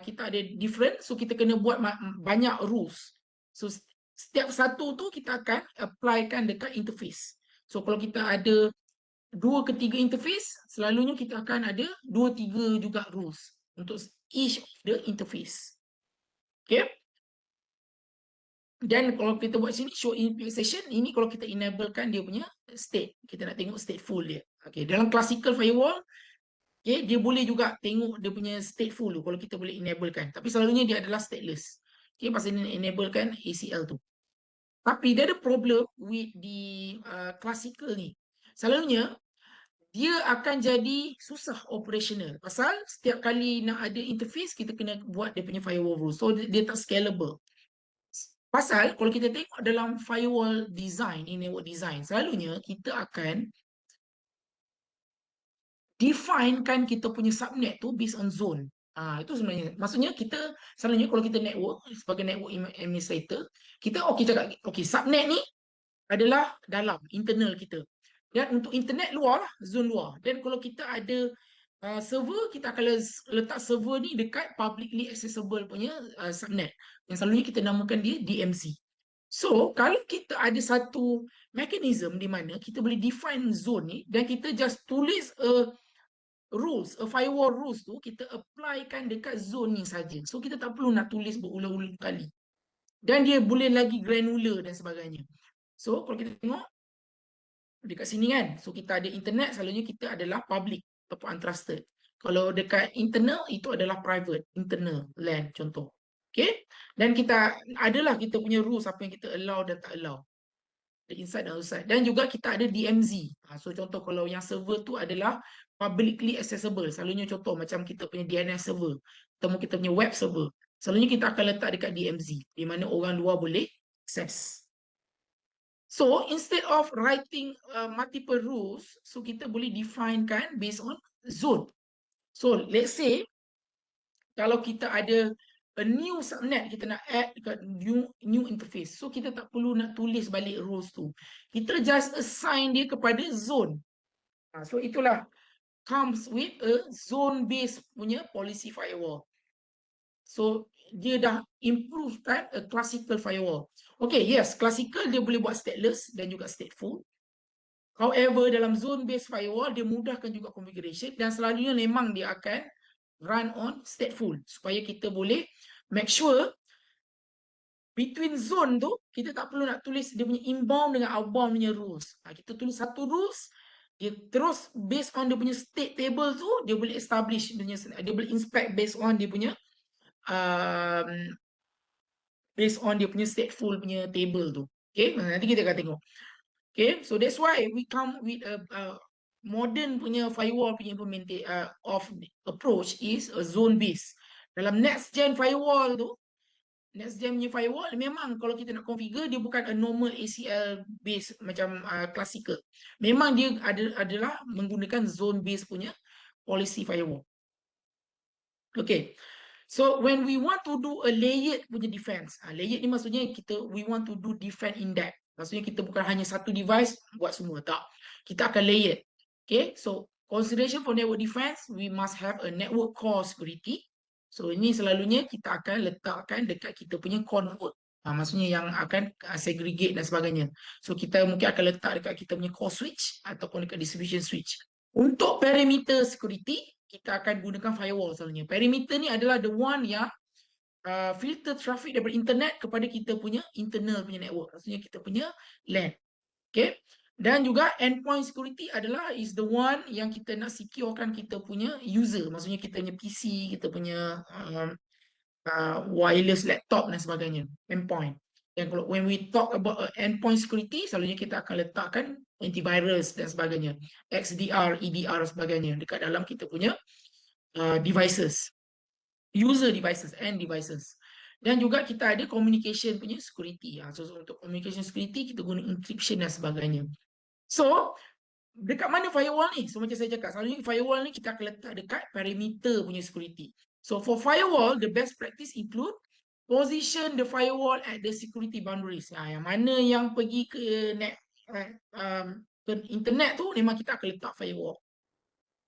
kita ada different, so kita kena buat banyak rules. So setiap satu tu kita akan applykan dekat interface. So kalau kita ada 2 ke 3 interface, selalunya kita akan ada 2-3 juga rules untuk each of the interface. Okay. Dan kalau kita buat sini show in session, ini kalau kita enablekan dia punya state, kita nak tengok stateful dia. Okay, dalam classical firewall, okay, dia boleh juga tengok dia punya stateful tu kalau kita boleh enablekan. Tapi selalunya dia adalah stateless. Okay, pasal dia enablekan ACL tu. Tapi dia ada problem with the classical ni. Selalunya dia akan jadi susah operational. Pasal setiap kali nak ada interface, kita kena buat dia punya firewall rules. So dia tak scalable. Pasal kalau kita tengok dalam firewall design, ini network design, selalunya kita akan definekan kita punya subnet tu based on zone. Itu sebenarnya. Maksudnya kita selalunya kalau kita network sebagai network administrator, kita cakap subnet ni adalah dalam internal kita. Dan untuk internet luar lah, zone luar. Dan kalau kita ada server, kita akan letak server ni dekat publicly accessible punya subnet. Yang selalunya kita namakan dia DMZ. So, kalau kita ada satu mechanism di mana kita boleh define zone ni dan kita just tulis a firewall rules tu, kita applykan dekat zone ni saja. So, kita tak perlu nak tulis berulang-ulang kali. Dan dia boleh lagi granular dan sebagainya. So, kalau kita tengok dekat sini kan, so kita ada internet, selalunya kita adalah public ataupun untrusted. Kalau dekat internal, itu adalah private, internal LAN contoh. Okay, dan kita adalah kita punya rules apa yang kita allow dan tak allow, the inside dan outside. Dan juga kita ada DMZ. So contoh kalau yang server tu adalah publicly accessible, selalunya contoh macam kita punya DNS server atau kita punya web server, selalunya kita akan letak dekat DMZ di mana orang luar boleh access. So instead of writing multiple rules, so kita boleh definekan based on zone. So let's say kalau kita ada a new subnet, kita nak add dekat new interface, so kita tak perlu nak tulis balik rules tu, kita just assign dia kepada zone. So itulah comes with a zone based punya policy firewall. So dia dah improve kan a classical firewall. Okay, yes, classical dia boleh buat stateless dan juga stateful. However, dalam zone based firewall dia mudahkan juga configuration dan selalunya memang dia akan run on stateful supaya kita boleh make sure between zone tu kita tak perlu nak tulis dia punya inbound dengan outbound punya rules. Kita tulis satu rules, dia terus based on dia punya state table tu dia boleh establish dia boleh inspect based on dia punya based on dia punya stateful punya table tu. Okay, nanti kita akan tengok. Okay, so that's why we come with a modern punya firewall punya of approach is a zone based. Dalam next gen firewall tu, next gen punya firewall memang kalau kita nak configure dia bukan a normal ACL based macam classical. Memang dia adalah menggunakan zone based punya policy firewall. Okay. So when we want to do a layered punya defense, layered ni maksudnya we want to do defense in depth. Maksudnya kita bukan hanya satu device buat semua, tak. Kita akan layered. Okay, so consideration for network defense, we must have a network core security. So ini selalunya kita akan letakkan dekat kita punya core network. Maksudnya yang akan segregate dan sebagainya. So kita mungkin akan letak dekat kita punya core switch ataupun dekat distribution switch. Untuk perimeter security, kita akan gunakan firewall selalunya. Perimeter ni adalah the one yang filter traffic daripada internet kepada kita punya internal punya network. Maksudnya kita punya LAN. Okay. Dan juga endpoint security adalah is the one yang kita nak securekan kita punya user. Maksudnya kita punya PC, kita punya wireless laptop dan sebagainya. Endpoint. Dan kalau when we talk about endpoint security, selalunya kita akan letakkan antivirus dan sebagainya. XDR, EDR dan sebagainya dekat dalam kita punya devices. User devices and devices. Dan juga kita ada communication punya security. So untuk communication security kita guna encryption dan sebagainya. So dekat mana firewall ni? So macam saya cakap, selalunya firewall ni kita akan letak dekat perimeter punya security. So for firewall, the best practice include position the firewall at the security boundaries. Yang mana yang pergi ke ke internet tu memang kita akan letak firewall.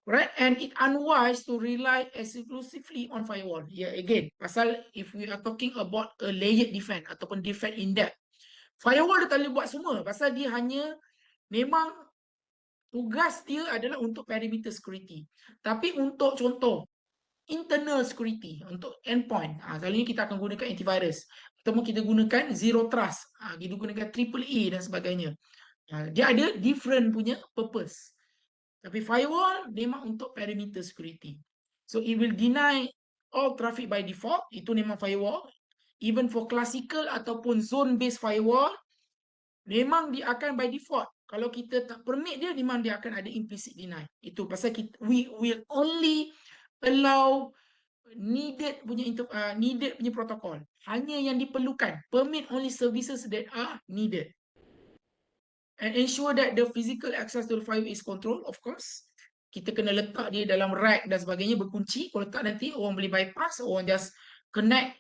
Right, and it unwise to rely exclusively on firewall. Yeah, again, pasal if we are talking about a layered defense ataupun defense in depth, firewall dia tak boleh buat semua pasal dia hanya memang tugas dia adalah untuk perimeter security. Tapi untuk contoh internal security, untuk endpoint, selalunya kita akan gunakan antivirus ataupun kita gunakan zero trust, kita gunakan triple A dan sebagainya. Dia ada different punya purpose. Tapi firewall memang untuk perimeter security. So it will deny all traffic by default. Itu memang firewall. Even for classical ataupun zone based firewall, memang dia akan by default. Kalau kita tak permit dia, memang dia akan ada implicit deny. Itu pasal we will only allow needed punya protokol. Hanya yang diperlukan. Permit only services that are needed. And ensure that the physical access to the file is controlled, of course. Kita kena letak dia dalam rack dan sebagainya, berkunci. Kalau tak, nanti orang boleh bypass, orang just connect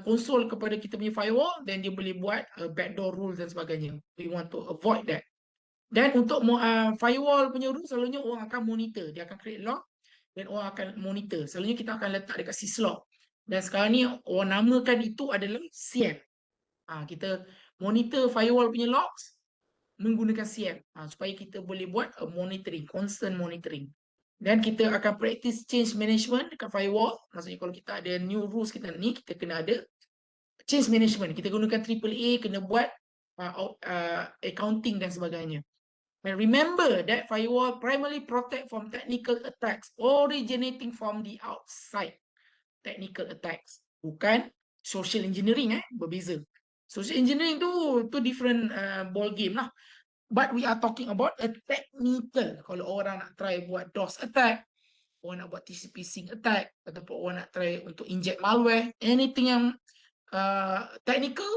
konsol kepada kita punya firewall, then dia boleh buat backdoor rules dan sebagainya. We want to avoid that. Dan untuk firewall punya rules, selalunya orang akan monitor. Dia akan create log, dan orang akan monitor. Selalunya kita akan letak dekat syslog. Dan sekarang ni orang namakan itu adalah SIEM. Kita monitor firewall punya logs menggunakan SIEM supaya kita boleh buat monitoring, constant monitoring. Dan kita akan practice change management dekat firewall. Maksudnya kalau kita ada new rules kita ni, kita kena ada change management. Kita gunakan AAA, kena buat accounting dan sebagainya. And remember that firewall primarily protect from technical attacks originating from the outside. Technical attacks, bukan social engineering, berbeza. Social engineering tu different ball game lah. But we are talking about a technical. Kalau orang nak try buat DOS attack, orang nak buat TCP sync attack, ataupun orang nak try untuk inject malware, anything yang technical,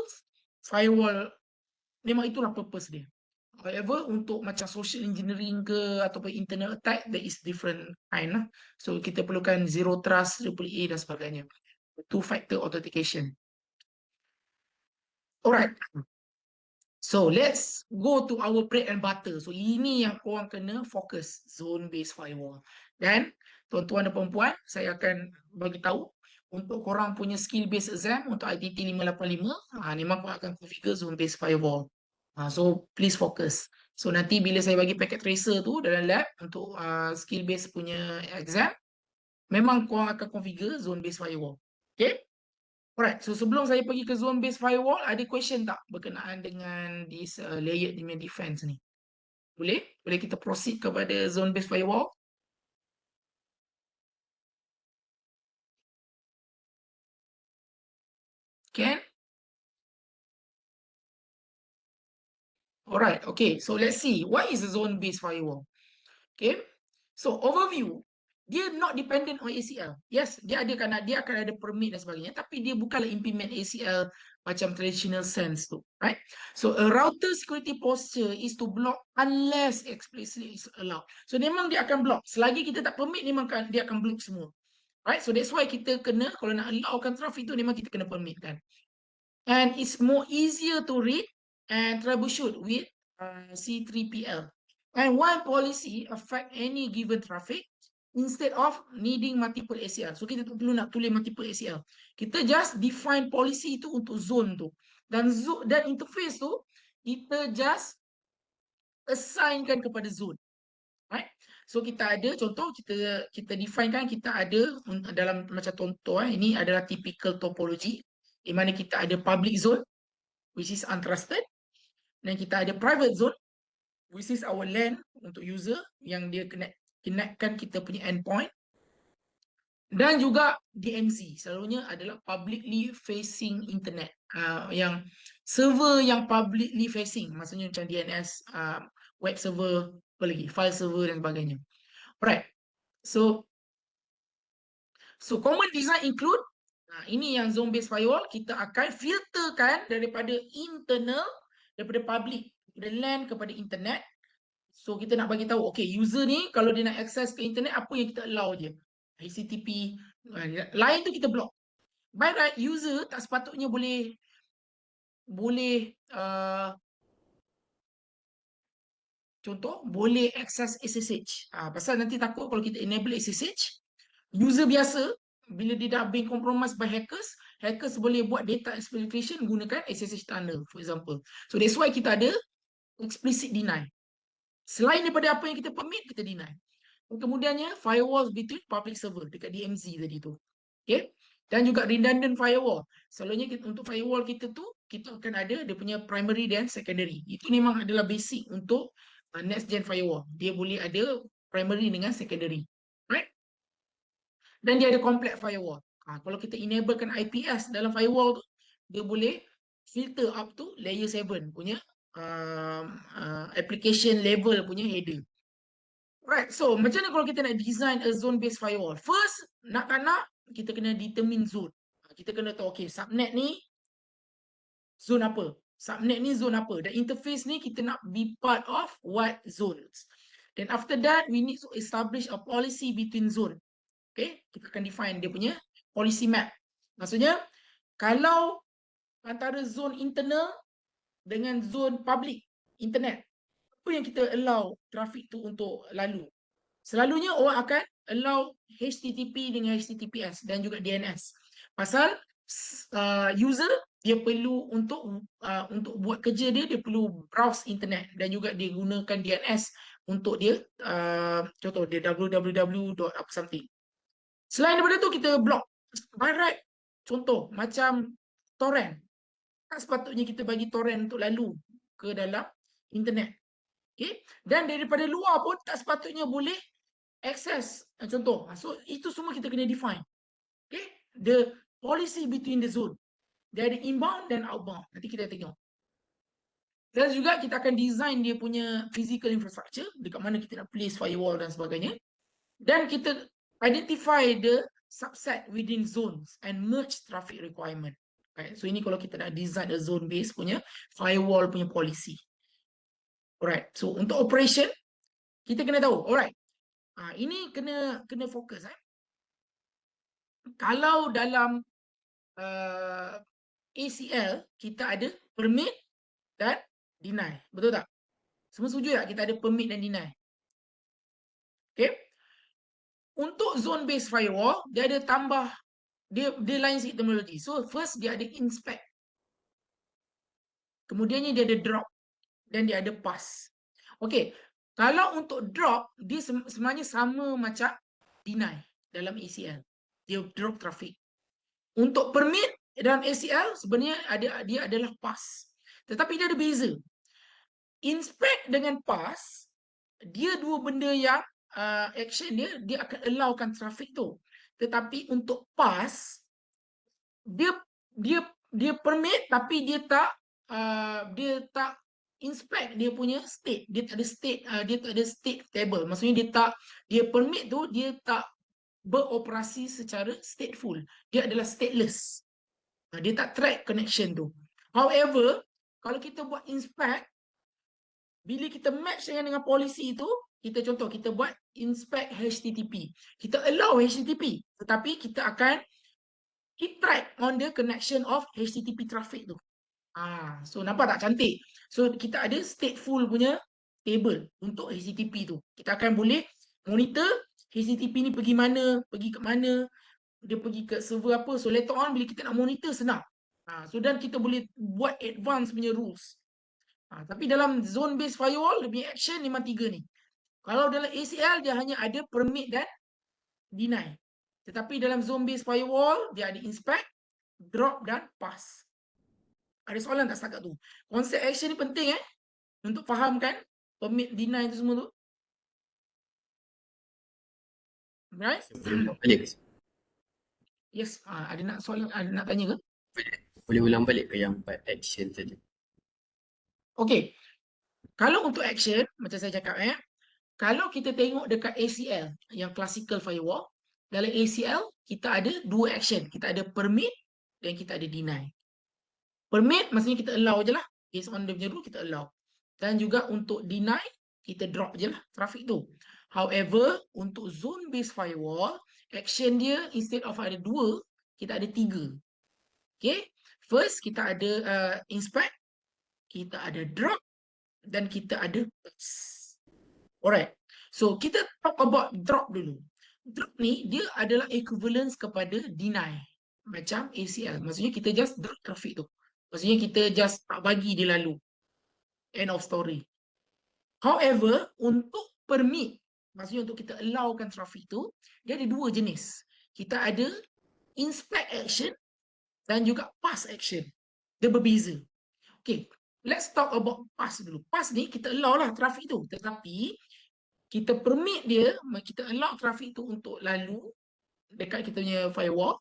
firewall memang itulah purpose dia. However, untuk macam social engineering ke ataupun internal attack, there is different kind lah. So kita perlukan zero trust, AAA dan sebagainya. Two factor authentication. Alright. So let's go to our bread and butter. So ini yang korang kena fokus, zone based firewall. Dan tuan-tuan dan puan-puan, saya akan bagi tahu untuk korang punya skill based exam untuk ITT 585, memang korang akan configure zone based firewall. So please focus. So nanti bila saya bagi packet tracer tu dalam lab untuk skill based punya exam, memang korang akan configure zone based firewall. Okay? Alright, so sebelum saya pergi ke zone based firewall, ada question tak berkenaan dengan this layered email defense ni? Boleh? Boleh kita proceed kepada zone based firewall? Can? Alright, okay. So let's see. What is a zone based firewall? Okay. So overview. Dia not dependent on ACL. Yes, dia akan ada permit dan sebagainya, tapi dia bukanlah implement ACL macam traditional sense tu, right? So a router security posture is to block unless explicitly is allowed. So memang dia akan block. Selagi kita tak permit, memang dia akan block semua. Right? So that's why kita kena, kalau nak allowkan traffic tu, memang kita kena permit kan. And it's more easier to read and troubleshoot with C3PL. And one policy affect any given traffic instead of needing multiple ACL. So kita tak perlu nak tulis multiple ACL. Kita just define policy itu untuk zone tu. Dan interface tu kita just assignkan kepada zone. Right? So kita ada contoh, kita define kan, kita ada dalam macam contoh ini adalah typical topology di mana kita ada public zone which is untrusted, dan kita ada private zone which is our LAN untuk user yang dia connectkan kita punya endpoint, dan juga DMZ selalunya adalah publicly facing internet, yang server yang publicly facing, maksudnya macam DNS, web server, apa lagi, file server dan sebagainya. Alright, so common design include, ini yang zone based firewall, kita akan filterkan daripada internal, daripada public, daripada LAN kepada internet. So kita nak bagi tahu, okay, user ni kalau dia nak access ke internet, apa yang kita allow je. HTTP, lain tu kita block. By right, user tak sepatutnya boleh contoh, boleh access SSH. Pasal nanti takut kalau kita enable SSH, user biasa, bila dia dah being compromised by hackers, hackers boleh buat data exfiltration gunakan SSH tunnel, for example. So that's why kita ada explicit deny. Selain daripada apa yang kita permit, kita deny. Kemudiannya, firewalls between public server dekat DMZ tadi tu. Okay? Dan juga redundant firewall. Selalunya untuk firewall kita tu, kita akan ada dia punya primary dan secondary. Itu memang adalah basic untuk next gen firewall. Dia boleh ada primary dengan secondary. Right? Dan dia ada complex firewall. Kalau kita enablekan IPS dalam firewall tu, dia boleh filter up to layer 7 punya application level punya header. Right, so macam mana kalau kita nak design a zone based firewall? First, nak tak nak, kita kena determine zone. Kita kena tahu, okay, subnet ni zone apa? Subnet ni zone apa? Dan interface ni kita nak be part of what zones? Then after that, we need to establish a policy between zone. Okay, kita akan define dia punya policy map. Maksudnya, kalau antara zone internal dengan zone public internet, apa yang kita allow traffic tu untuk lalu? Selalunya orang akan allow HTTP dengan HTTPS dan juga DNS. Pasal user dia perlu untuk buat kerja dia, dia perlu browse internet dan juga dia gunakan DNS untuk dia contoh dia www. apa something. Selain daripada tu kita block by right. Contoh macam torrent. Tak sepatutnya kita bagi torrent untuk lalu ke dalam internet. Okay? Dan daripada luar pun tak sepatutnya boleh access. Contoh. So itu semua kita kena define. Okay? The policy between the zone. Dia ada inbound dan outbound. Nanti kita tengok. Dan juga kita akan design dia punya physical infrastructure. Dekat mana kita nak place firewall dan sebagainya. Dan kita identify the subset within zones and merge traffic requirement. Right? So ini kalau kita nak design a zone based punya firewall punya policy. Alright. So untuk operation kita kena tahu. Alright. Ini kena fokus. Kalau dalam ACL kita ada permit dan deny. Betul tak? Semua setuju tak kita ada permit dan deny? Okay. Untuk zone based firewall, dia ada tambah, dia lain sikit terminologi. So first dia ada inspect. Kemudiannya dia ada drop dan dia ada pass. Okay. Kalau untuk drop, dia sebenarnya sama macam deny dalam ACL. Dia drop traffic. Untuk permit dalam ACL sebenarnya dia adalah pass. Tetapi dia ada beza. Inspect dengan pass, dia dua benda yang action dia akan allowkan traffic tu. Tetapi untuk pass, dia permit tapi dia tak inspect dia punya state. Dia tak ada state table. Maksudnya dia permit tu dia tak beroperasi secara stateful. Dia adalah stateless. Dia tak track connection tu. However, kalau kita buat inspect, bila kita match dengan polisi tu, kita contoh kita buat inspect HTTP. Kita allow HTTP, tetapi kita akan keep track on the connection of HTTP traffic tu. So nampak tak cantik? So kita ada stateful punya table untuk HTTP tu. Kita akan boleh monitor HTTP ni pergi mana, pergi ke mana, dia pergi ke server apa. So later on bila kita nak monitor senang. So dan kita boleh buat advance punya rules. Tapi dalam zone based firewall dia punya action memang tiga ni. Kalau dalam ACL dia hanya ada permit dan deny. Tetapi dalam zone based firewall dia ada inspect, drop dan pass. Ada soalan tak setakat tu? Konsep action ni penting untuk fahamkan permit deny tu semua tu. Right? Yes, ada nak soalan, ada nak tanya ke? Boleh ulang balik ke yang part action tadi? Okay. Kalau untuk action, macam saya cakap kalau kita tengok dekat ACL, yang classical firewall, dalam ACL kita ada dua action. Kita ada permit dan kita ada deny. Permit maksudnya kita allow je lah. Based on the rule kita allow. Dan juga untuk deny, kita drop je lah traffic tu. However, untuk zone based firewall, action dia instead of ada dua, kita ada tiga. Okay. First, kita ada inspect, kita ada drop, dan kita ada pass. Alright. So, kita talk about drop dulu. Drop ni, dia adalah equivalence kepada deny. Macam ACL. Maksudnya, kita just drop traffic tu. Maksudnya, kita just tak bagi dia lalu. End of story. However, untuk permit, maksudnya untuk kita allowkan traffic tu, dia ada dua jenis. Kita ada inspect action dan juga pass action. Dia berbeza. Okay, let's talk about pass dulu. Pass ni kita allow lah traffic tu. Tetapi kita permit dia, kita allow traffic tu untuk lalu dekat kita punya firewall.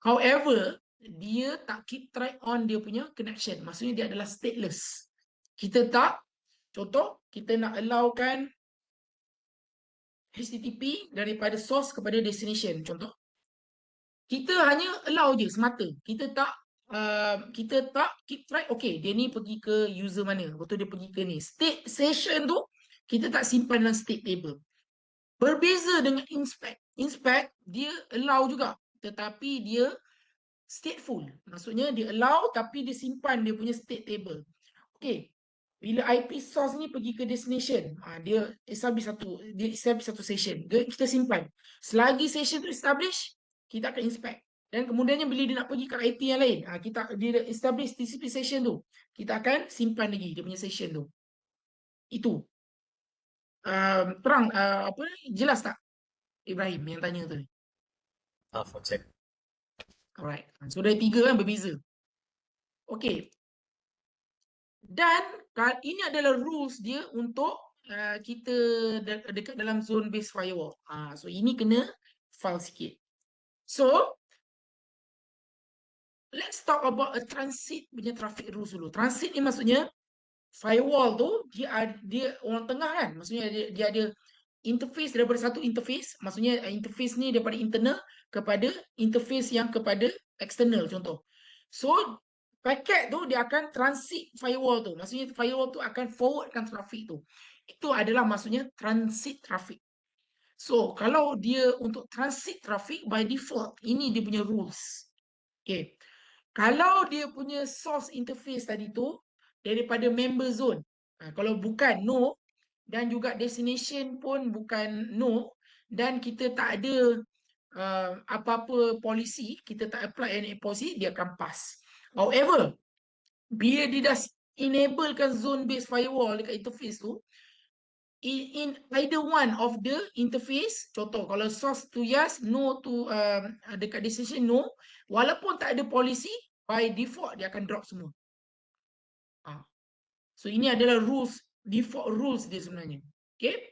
However, dia tak keep track on dia punya connection. Maksudnya dia adalah stateless. Kita tak, contoh, kita nak allowkan HTTP daripada source kepada destination, contoh. Kita hanya allow je semata. Kita tak keep track, okay, dia ni pergi ke user mana, betul dia pergi ke ni. State session tu, kita tak simpan dalam state table. Berbeza dengan inspect. Inspect, dia allow juga. Tetapi dia stateful. Maksudnya dia allow tapi dia simpan dia punya state table. Okay. Bila IP source ni pergi ke destination, dia establish satu session. Kita simpan. Selagi session tu establish, kita akan inspect. Dan kemudiannya bila dia nak pergi ke IP yang lain, dia establish TCP session tu, kita akan simpan lagi dia punya session tu. Itu. Terang, jelas tak Ibrahim yang tanya tu? For check. Alright. So dari 3 kan berbeza. Okay. Dan ini adalah rules dia untuk kita dekat dalam zone based firewall. So ini kena file sikit. So let's talk about a transit punya traffic rules dulu. Transit ni maksudnya firewall tu dia orang tengah kan. Maksudnya dia ada interface daripada satu interface. Maksudnya interface ni daripada internal kepada interface yang kepada external contoh. So paket tu dia akan transit firewall tu. Maksudnya firewall tu akan forwardkan traffic tu. Itu adalah maksudnya transit traffic. So kalau dia untuk transit traffic by default, ini dia punya rules. Okay. Kalau dia punya source interface tadi tu daripada member zone. Kalau bukan no, dan juga destination pun bukan no, dan kita tak ada apa-apa polisi, kita tak apply any policy, dia akan pass. However, bila dia dah enablekan zone based firewall dekat interface tu, in either one of the interface, contoh kalau source tu yes, no to dekat destination no, walaupun tak ada polisi, by default dia akan drop semua. So ini adalah rules, default rules dia sebenarnya. Okay.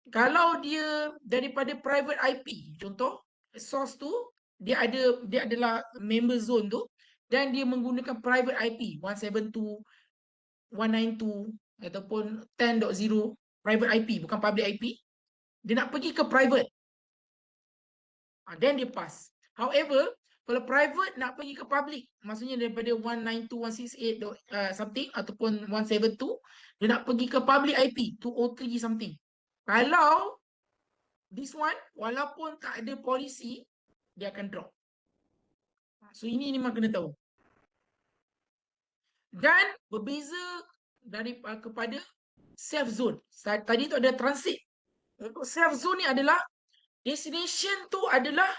Kalau dia daripada private IP, contoh source tu dia adalah member zone tu dan dia menggunakan private IP 172.192 ataupun 10.0 private IP, bukan public IP. Dia nak pergi ke private. Then dia pass. However, kalau private nak pergi ke public, maksudnya daripada 192.168 something ataupun 172, dia nak pergi ke public IP 203 something. Kalau this one, walaupun tak ada polisi, dia akan drop. So ini memang kena tahu. Dan berbeza kepada safe zone. Tadi tu ada transit. Untuk safe zone ni adalah destination tu adalah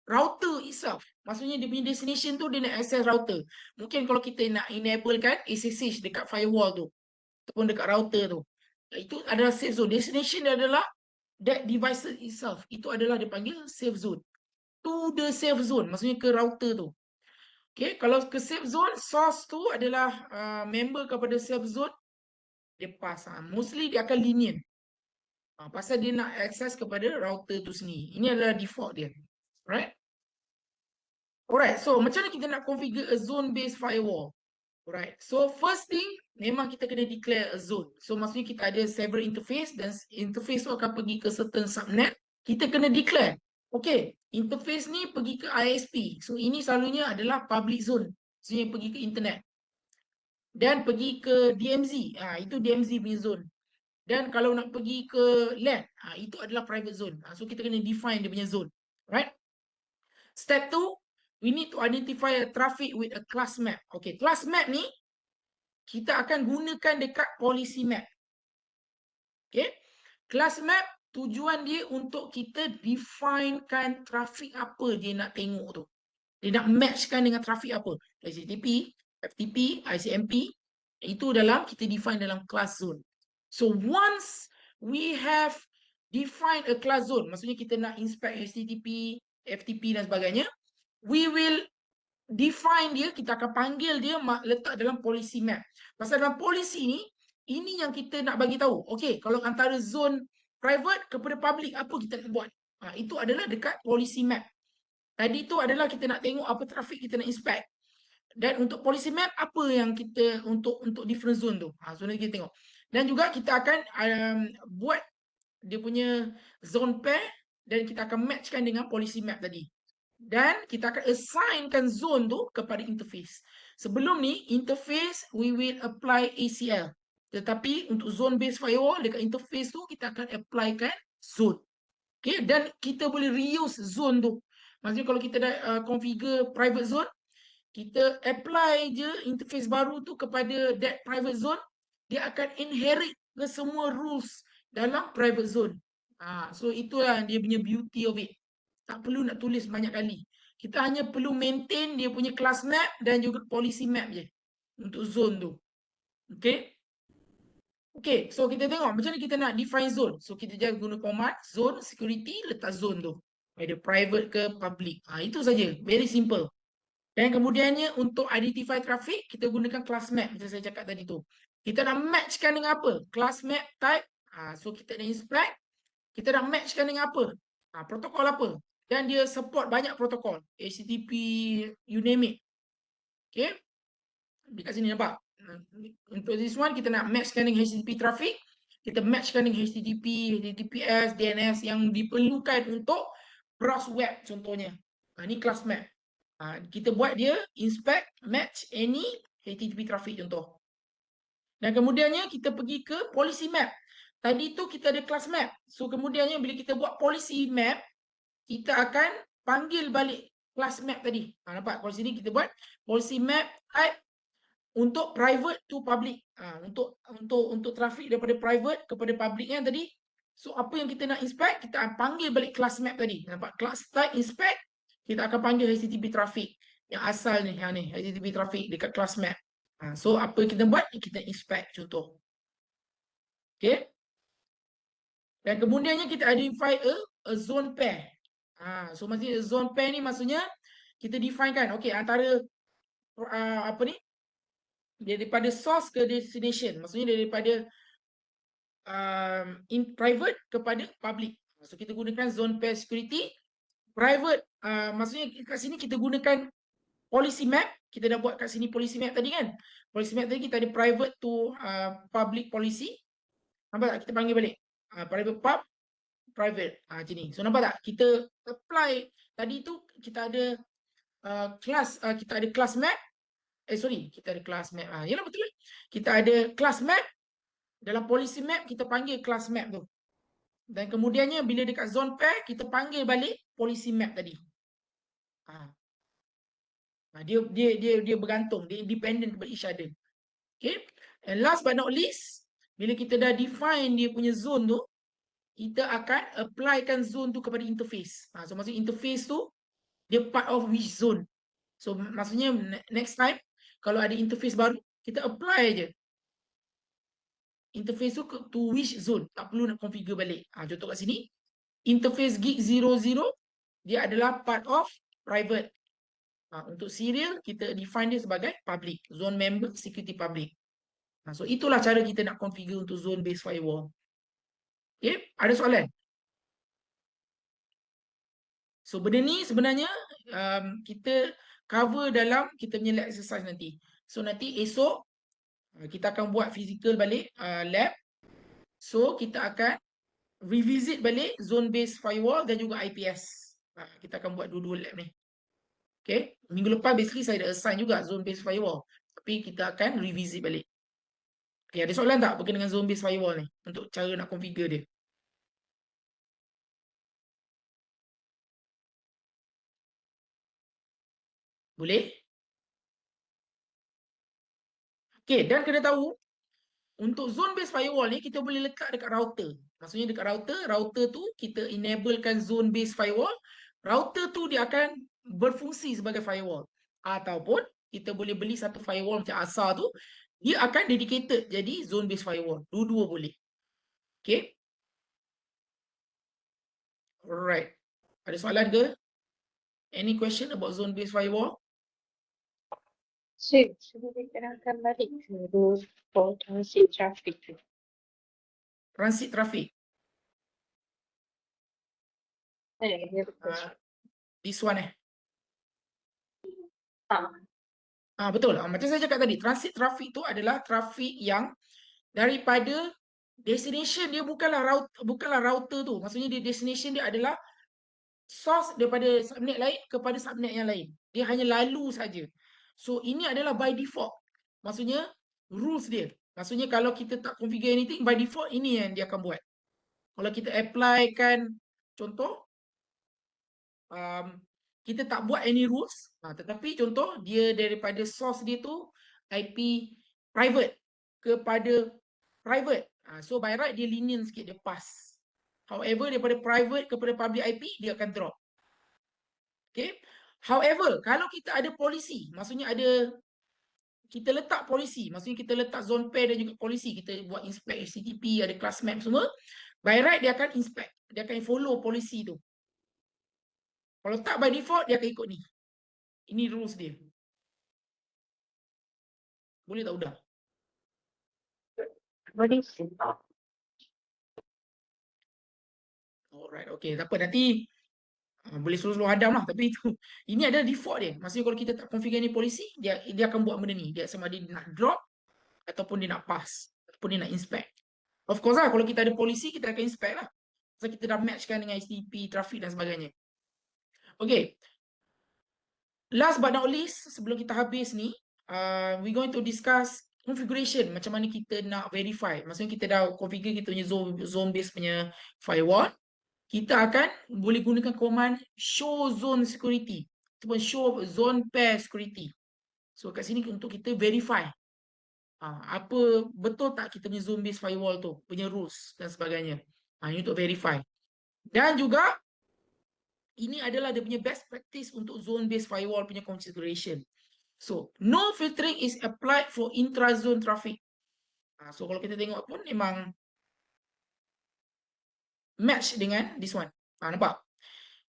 router itself. Maksudnya dia punya destination tu dia nak access router. Mungkin kalau kita nak enable kan SSH dekat firewall tu ataupun dekat router tu, itu adalah safe zone. Destination dia adalah that device itself. Itu adalah dipanggil safe zone. To the safe zone, maksudnya ke router tu. Okay, kalau ke safe zone, source tu adalah member kepada safe zone, dia pass. Mostly dia akan lenient. Pasal dia nak access kepada router tu sendiri. Ini adalah default dia. Alright? Alright, so macam mana kita nak configure a zone based firewall? Alright, so first thing, memang kita kena declare a zone. So maksudnya kita ada several interface dan interface tu akan pergi ke certain subnet. Kita kena declare. Okay, interface ni pergi ke ISP. So ini selalunya adalah public zone. Maksudnya pergi ke internet. Dan pergi ke DMZ. Itu DMZ punya zone. Dan kalau nak pergi ke LAN, itu adalah private zone. So kita kena define dia punya zone. Right? Step 2, we need to identify a traffic with a class map. Okay, class map ni kita akan gunakan dekat policy map. Okay, class map tujuan dia untuk kita definekan traffic apa dia nak tengok tu. Dia nak matchkan dengan traffic apa. HTTP, FTP, ICMP. Itu dalam kita define dalam class zone. So once we have defined a class zone, maksudnya kita nak inspect HTTP, FTP dan sebagainya, we will define dia, kita akan panggil dia letak dalam policy map. Pasal dalam policy ni, Ini yang kita nak bagi tahu. Okey, kalau antara zone private kepada public, apa kita nak buat? Itu adalah dekat policy map. Tadi tu adalah kita nak tengok apa trafik kita nak inspect. Dan untuk policy map, apa yang kita untuk different zone tu. So nanti kita tengok. Dan juga kita akan buat dia punya zone pair dan kita akan matchkan dengan policy map tadi. Dan kita akan assignkan zone tu kepada interface. Sebelum ni, interface we will apply ACL. Tetapi untuk zone based firewall dekat interface tu kita akan applykan zone. Okay, dan kita boleh reuse zone tu. Maksudnya kalau kita dah configure private zone, kita apply je interface baru tu kepada that private zone, dia akan inherit ke semua rules dalam private zone. So itulah dia punya beauty of it. Tak perlu nak tulis banyak kali. Kita hanya perlu maintain dia punya class map dan juga policy map je untuk zone tu. Okay. Okay, so kita tengok macam mana kita nak define zone. So kita jangan guna command zone security, letak zone tu. Ada private ke public. Itu saja. Very simple. Dan kemudiannya untuk identify traffic, kita gunakan class map macam saya cakap tadi tu. Kita nak matchkan dengan apa? Class map type. So kita nak inspect. Kita nak matchkan dengan apa? Protokol apa? Dan dia support banyak protokol. HTTP, you name it. Okay. Dekat sini nampak. Untuk this one, kita nak matchkan dengan HTTP traffic. Kita matchkan dengan HTTP, HTTPS, DNS yang diperlukan untuk browse web contohnya. Ini class map. Kita buat dia inspect, match any HTTP traffic contoh. Dan kemudiannya kita pergi ke policy map. Tadi tu kita ada class map. So kemudiannya bila kita buat policy map, kita akan panggil balik class map tadi. Nampak? Kalau sini kita buat policy map type untuk private to public. Untuk traffic daripada private kepada public kan tadi. So apa yang kita nak inspect, kita akan panggil balik class map tadi. Nampak? Class type inspect, kita akan panggil HTTP traffic yang asal ni, HTTP traffic dekat class map. So apa kita buat? Kita inspect contoh. Okay. Dan kemudiannya kita identify a zone pair. So maksudnya zone pair ni maksudnya kita define kan, okay, antara apa ni? Daripada source ke destination. Maksudnya daripada in private kepada public. So kita gunakan zone pair security. Private, maksudnya kat sini kita gunakan policy map. Kita dah buat kat sini policy map tadi kan. Policy map tadi kita ada private to public policy. Nampak tak? Kita panggil balik. Private pub, private. Macam ni. So nampak tak? Kita apply. Tadi tu kita ada kita ada class map. Kita ada class map. Yalah betul. Kita ada class map. Dalam policy map kita panggil class map tu. Dan kemudiannya bila dekat zone pair kita panggil balik policy map tadi. Dia bergantung, dia independent daripada each other. Okay. And last but not least, bila kita dah define dia punya zone tu, kita akan applykan zone tu kepada interface. So maksudnya interface tu dia part of which zone. So maksudnya next time kalau ada interface baru, kita apply je interface tu to which zone. Tak perlu nak configure balik. Contoh kat sini, interface gig 00 dia adalah part of private. Untuk serial kita define dia sebagai public, zone member security public. So itulah cara kita nak configure untuk zone based firewall. Okay, ada soalan? So benda ni sebenarnya kita cover dalam kita punya lab exercise nanti. So nanti esok kita akan buat physical balik lab. So kita akan revisit balik zone based firewall dan juga IPS. Kita akan buat dua-dua lab ni. Okay, minggu lepas basically saya dah assign juga zone based firewall. Tapi kita akan revisit balik. Okay, ada soalan tak berkenaan dengan zone based firewall ni? Untuk cara nak configure dia. Boleh? Okay, dan kena tahu untuk zone based firewall ni kita boleh letak dekat router. Maksudnya dekat router tu kita enablekan zone based firewall. Router tu dia akan berfungsi sebagai firewall. Ataupun kita boleh beli satu firewall macam ASA tu, dia akan dedicated jadi zone based firewall. Dua-dua boleh. Okay. Alright. Ada soalan ke? Any question about zone based firewall? So kita terangkan balik ke rule for transit traffic tu. Transit traffic. Ya betul. This one Ah, betul. Macam saya cakap tadi, transit traffic tu adalah trafik yang daripada destination dia bukanlah router tu. Maksudnya dia destination dia adalah source daripada subnet lain kepada subnet yang lain. Dia hanya lalu saja. So ini adalah by default. Maksudnya rules dia. Maksudnya kalau kita tak configure anything, by default ini yang dia akan buat. Kalau kita apply kan contoh, kita tak buat any rules, tetapi contoh dia daripada source dia tu IP private kepada private. So by right dia lenient sikit, dia pass. However, daripada private kepada public IP, dia akan drop. Okay. However, kalau kita ada polisi, maksudnya kita letak polisi, maksudnya kita letak zone pair dan juga polisi, kita buat inspect HTTP, ada class map semua, by right dia akan inspect, dia akan follow polisi tu. Kalau tak by default, dia akan ikut ni. Ini rules dia. Boleh tak udah? boleh sih. Alright, okay. Tak apa, nanti boleh slow-slow hadam lah. Tapi itu, ini adalah default dia. Maksudnya kalau kita tak configure ni polisi, dia akan buat benda ni. Dia sama ada dia nak drop, ataupun dia nak pass, ataupun dia nak inspect. Of course lah, kalau kita ada polisi, kita akan inspect lah. So kita dah matchkan dengan HTTP, traffic dan sebagainya. Okay. Last but not least, sebelum kita habis ni, we going to discuss configuration. Macam mana kita nak verify. Maksudnya kita dah configure kita punya zone based punya firewall. Kita akan boleh gunakan command show zone security ataupun show zone pair security. So kat sini untuk kita verify apa betul tak kita punya zone based firewall tu punya rules dan sebagainya. Ini untuk verify. Dan juga ini adalah dia punya best practice untuk zone based firewall punya configuration. So no filtering is applied for intra-zone traffic. So kalau kita tengok pun memang match dengan this one. Nampak?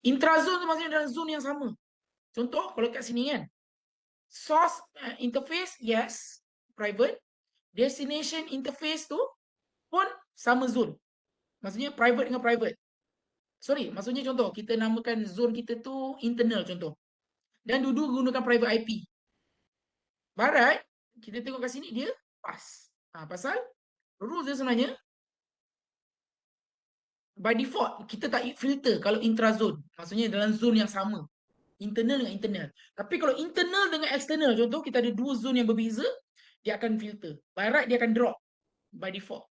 Intrazone tu maksudnya dalam zone yang sama. Contoh kalau kat sini kan. Source interface, yes, private. Destination interface tu pun sama zone. Maksudnya private dengan private. Sorry, maksudnya contoh kita namakan zone kita tu internal contoh. Dan dua-dua gunakan private IP. Barat, kita tengok kat sini dia pass. Pasal rules dia sebenarnya by default kita tak filter kalau intrazone. Maksudnya dalam zone yang sama. Internal dengan internal. Tapi kalau internal dengan external, contoh kita ada dua zone yang berbeza, dia akan filter. By right dia akan drop by default.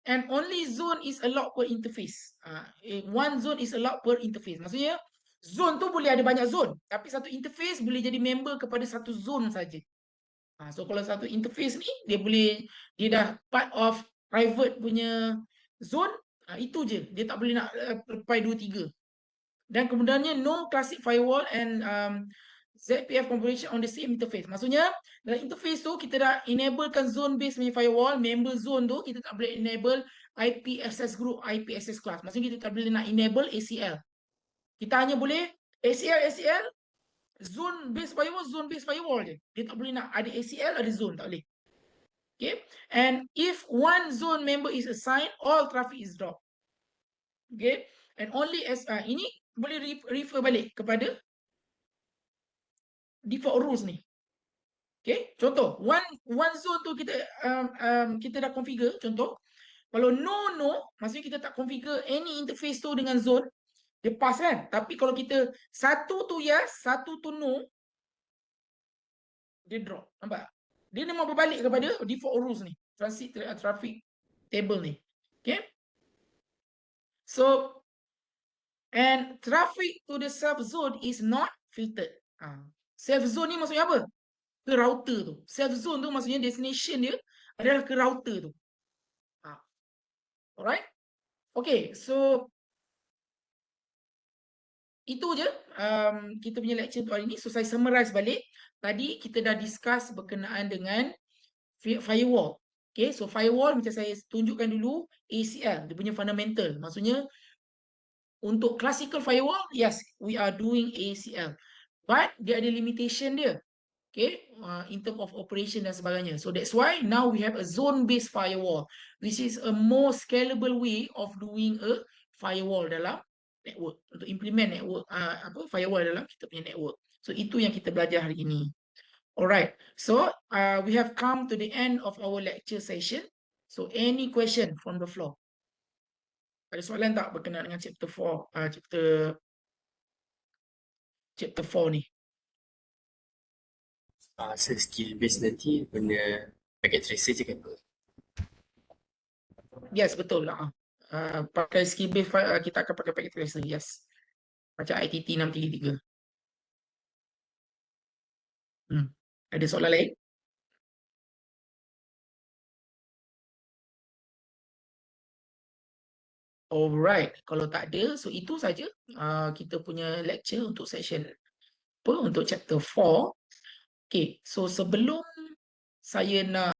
And only zone is allowed per interface. One zone is allowed per interface. Maksudnya zone tu boleh ada banyak zone, tapi satu interface boleh jadi member kepada satu zone saja. So kalau satu interface ni dia dah part of private punya zone, itu je. Dia tak boleh nak lepai 2 3. Dan kemudiannya no classic firewall and ZPF configuration on the same interface. Maksudnya dalam interface tu kita dah enablekan zone based punya firewall, member zone tu kita tak boleh enable IP access group, IP access class. Maksudnya kita tak boleh nak enable ACL. Kita hanya boleh ACL zone based firewall je. Dia tak boleh nak ada ACL ada zone, tak boleh. Okay. And if one zone member is assigned, all traffic is dropped. Okay. And only as ini boleh refer balik kepada default rules ni. Okay, contoh one zone tu kita kita dah configure. Contoh, kalau no, maksudnya kita tak configure any interface tu dengan zone, dia pass kan. Tapi kalau kita satu tu yes, satu tu no, dia drop. Nampak? Dia memang berbalik kepada default rules ni, transit traffic table ni. Okay. So and traffic to the self zone is not filtered. Self zone ni maksudnya apa? Ke router tu. Self zone tu maksudnya destination dia adalah ke router tu. Alright? Okay, so itu je kita punya lecture untuk hari ni. So saya summarize balik. Tadi kita dah discuss berkenaan dengan firewall. Okay, so firewall macam saya tunjukkan dulu ACL, dia punya fundamental. Maksudnya untuk classical firewall, yes, we are doing ACL. But dia ada limitation dia. Okay, in terms of operation dan sebagainya. So that's why now we have a zone-based firewall, which is a more scalable way of doing a firewall dalam network, untuk implement network firewall dalam kita punya network. So itu yang kita belajar hari ini. Alright, so we have come to the end of our lecture session. So any question from the floor? Ada soalan tak berkenaan dengan chapter 4, chapter 4 ni? So skill base nanti guna packet tracer je kan? Yes, betul lah. Pakai skill base kita akan pakai packet tracer, yes. Macam ITT 633. Ada soalan lain? Alright, kalau tak ada, so itu saja kita punya lecture untuk session untuk chapter 4. Okay, so sebelum saya nak